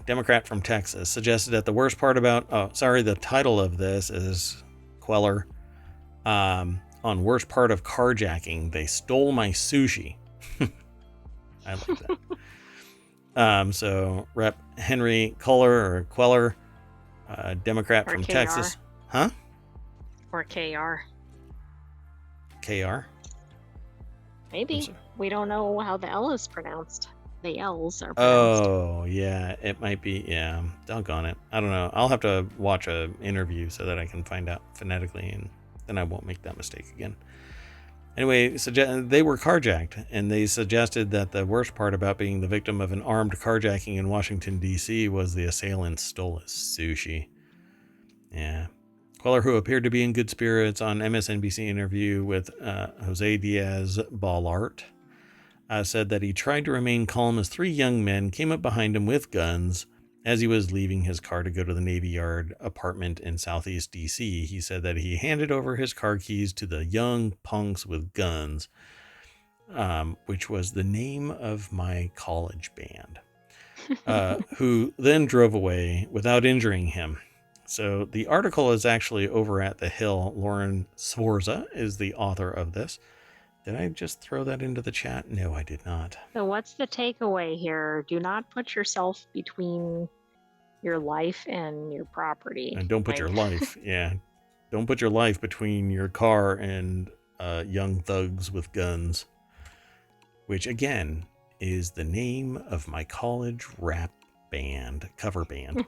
Democrat from Texas suggested that the worst part about... the title of this is Queller. On worst part of carjacking, they stole my sushi. I like that. So Rep. Henry Queller, Democrat from KR. Texas. Huh? Or KR. KR? Maybe. We don't know how the L is pronounced. The L's are pronounced. Oh, yeah. It might be. Yeah. Doggone it. I don't know. I'll have to watch an interview so that I can find out phonetically, and then I won't make that mistake again. Anyway, they were carjacked, and they suggested that the worst part about being the victim of an armed carjacking in Washington, D.C. was the assailant stole his sushi. Yeah. Queller, who appeared to be in good spirits on MSNBC interview with Jose Diaz-Balart, said that he tried to remain calm as three young men came up behind him with guns as he was leaving his car to go to the Navy Yard apartment in Southeast D.C. He said that he handed over his car keys to the young punks with guns, which was the name of my college band, who then drove away without injuring him. So the article is actually over at The Hill. Lauren Sforza is the author of this. Did I just throw that into the chat? No, I did not. So what's the takeaway here? Do not put yourself between your life and your property. And don't put your life, don't put your life between your car and young thugs with guns, which again is the name of my college rap band, cover band.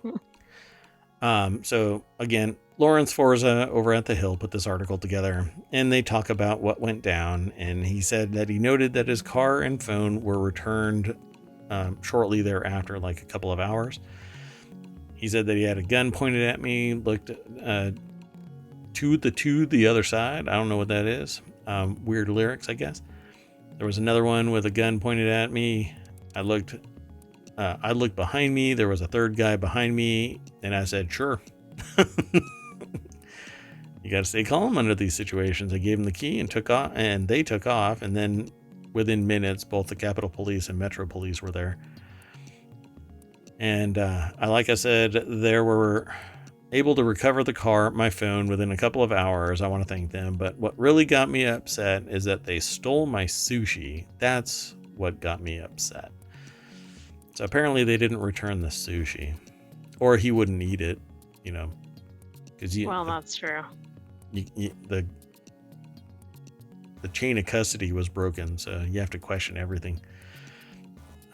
So again, Lawrence Forza over at The Hill put this article together, and they talk about what went down. And he said that he noted that his car and phone were returned shortly thereafter, like a couple of hours. He said that he had a gun pointed at me, looked to the other side. I don't know what that is. Weird lyrics, I guess. There was another one with a gun pointed at me. I looked behind me. There was a third guy behind me, and I said, sure. You got to stay calm under these situations. I gave him the key and they took off. And then within minutes, both the Capitol Police and Metro Police were there. And like I said, they were able to recover the car, my phone, within a couple of hours. I want to thank them. But what really got me upset is that they stole my sushi. That's what got me upset. So apparently they didn't return the sushi, or he wouldn't eat it, because that's true. The chain of custody was broken, so you have to question everything.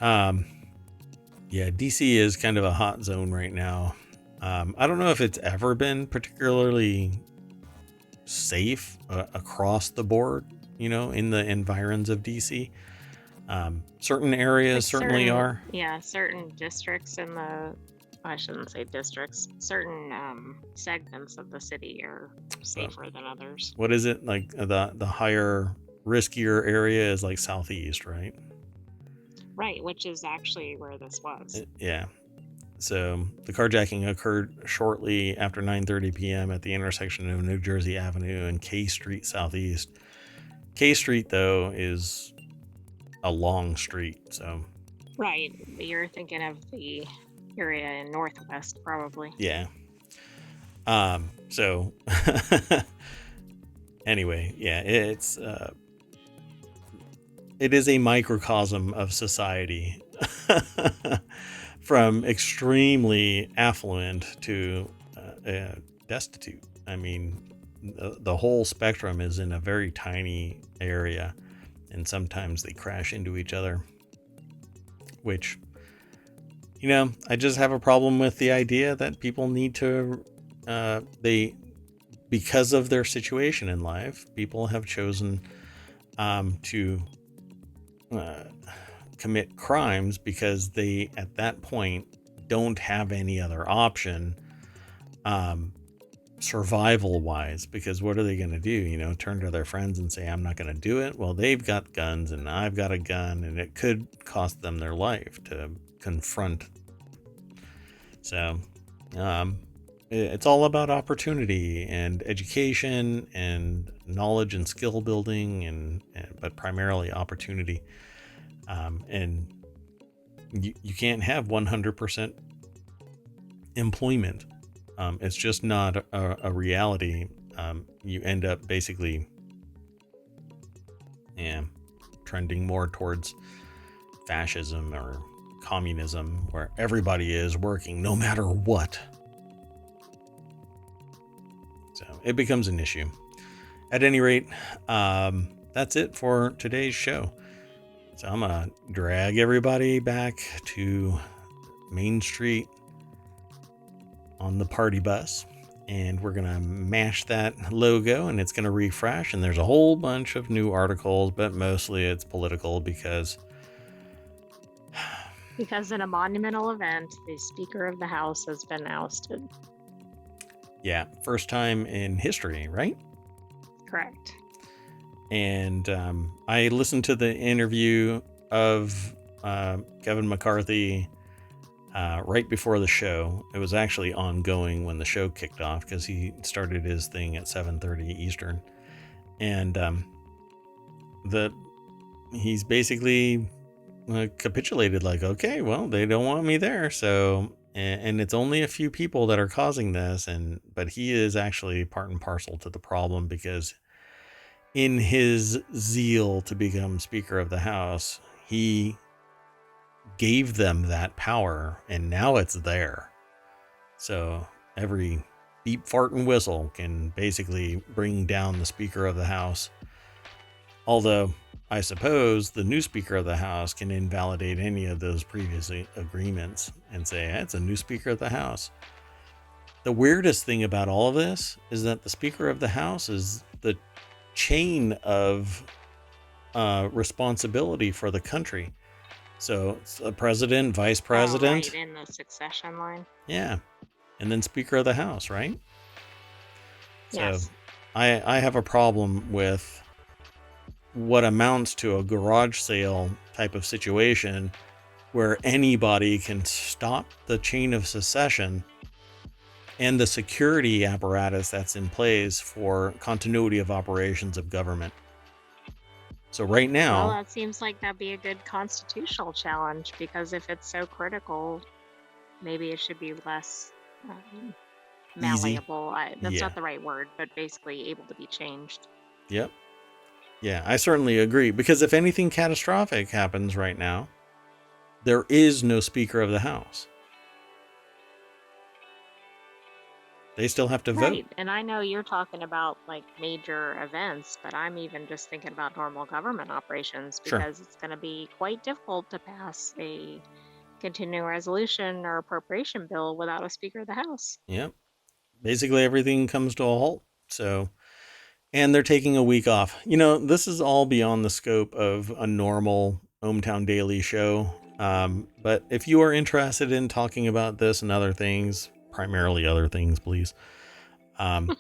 DC is kind of a hot zone right now. I don't know if it's ever been particularly safe across the board, in the environs of DC. Certain areas certainly are. Yeah, certain districts I shouldn't say districts, certain segments of the city are safer than others. What is it? Like the higher, riskier area is like Southeast, right? Right, which is actually where this was. Yeah. So the carjacking occurred shortly after 9:30 p.m. at the intersection of New Jersey Avenue and K Street Southeast. K Street, though, is a long street, so... Right, but you're thinking of the area in Northwest, probably. Yeah. So anyway, yeah, it is a microcosm of society from extremely affluent to destitute. I mean, the whole spectrum is in a very tiny area, and sometimes they crash into each other, which, I just have a problem with the idea that people need to, because of their situation in life, people have chosen to commit crimes because they, at that point, don't have any other option, survival wise, because what are they going to do? Turn to their friends and say, I'm not going to do it. Well, they've got guns and I've got a gun, and it could cost them their life to confront. So, it's all about opportunity and education and knowledge and skill building, but primarily opportunity. And you can't have 100% employment. It's just not a reality. You end up basically, trending more towards fascism or communism, where everybody is working no matter what. So it becomes an issue. At any rate, that's it for today's show. So I'm going to drag everybody back to Main Street on the party bus, and we're going to mash that logo, and it's going to refresh, and there's a whole bunch of new articles, but mostly it's political because in a monumental event, the Speaker of the House has been ousted. Yeah, first time in history, right? Correct. And I listened to the interview of Kevin McCarthy right before the show. It was actually ongoing when the show kicked off, because he started his thing at 7:30 Eastern. And he's basically capitulated, like, okay, well, they don't want me there, so, and it's only a few people that are causing this, but he is actually part and parcel to the problem, because in his zeal to become Speaker of the House, he gave them that power, and now it's there. So every beep, fart, and whistle can basically bring down the Speaker of the House. Although, I suppose the new Speaker of the House can invalidate any of those previous agreements and say, it's a new Speaker of the House. The weirdest thing about all of this is that the Speaker of the House is the chain of responsibility for the country. So it's the president, vice president. Right, in the succession line. Yeah. And then Speaker of the House, right? Yes. So I have a problem with what amounts to a garage sale type of situation where anybody can stop the chain of succession and the security apparatus that's in place for continuity of operations of government. So right now... Well, that seems like that'd be a good constitutional challenge, because if it's so critical, maybe it should be less malleable. That's not the right word, but basically able to be changed. Yep. Yeah, I certainly agree, because if anything catastrophic happens right now, there is no Speaker of the House. They still have to vote. Right, and I know you're talking about like major events, but I'm even just thinking about normal government operations, because it's going to be quite difficult to pass a continuing resolution or appropriation bill without a Speaker of the House. Yep. Basically everything comes to a halt. So... And they're taking a week off. This is all beyond the scope of a normal ohmTown Daily show. But if you are interested in talking about this and other things, primarily other things, please, I'm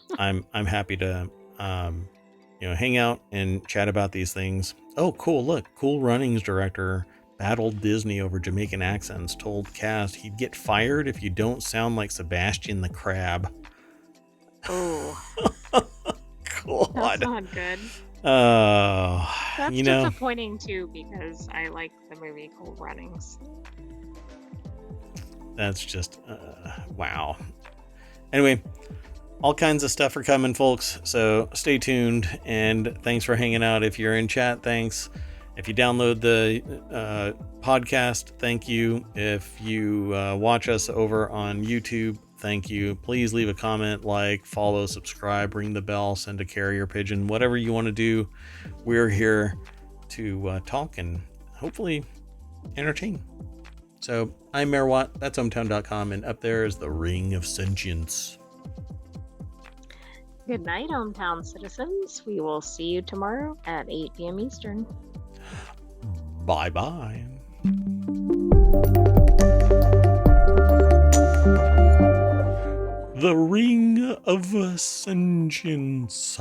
happy to hang out and chat about these things. Oh, cool! Look, Cool Runnings director battled Disney over Jamaican accents. Told cast he'd get fired if you don't sound like Sebastian the Crab. Oh. God. That's not good. That's disappointing too, because I like the movie Cool Runnings. That's just, wow. Anyway, all kinds of stuff are coming, folks. So stay tuned, and thanks for hanging out. If you're in chat, thanks. If you download the podcast, thank you. If you watch us over on YouTube, thank you. Please leave a comment, like, follow, subscribe, ring the bell, send a carrier pigeon, whatever you want to do. We're here to talk and hopefully entertain. So I'm Mayor Watt, that's ohmTown.com, and up there is the Ring of Sentience. Good night, ohmTown citizens. We will see you tomorrow at 8 p.m. Eastern. Bye-bye. The Ring of Sentience.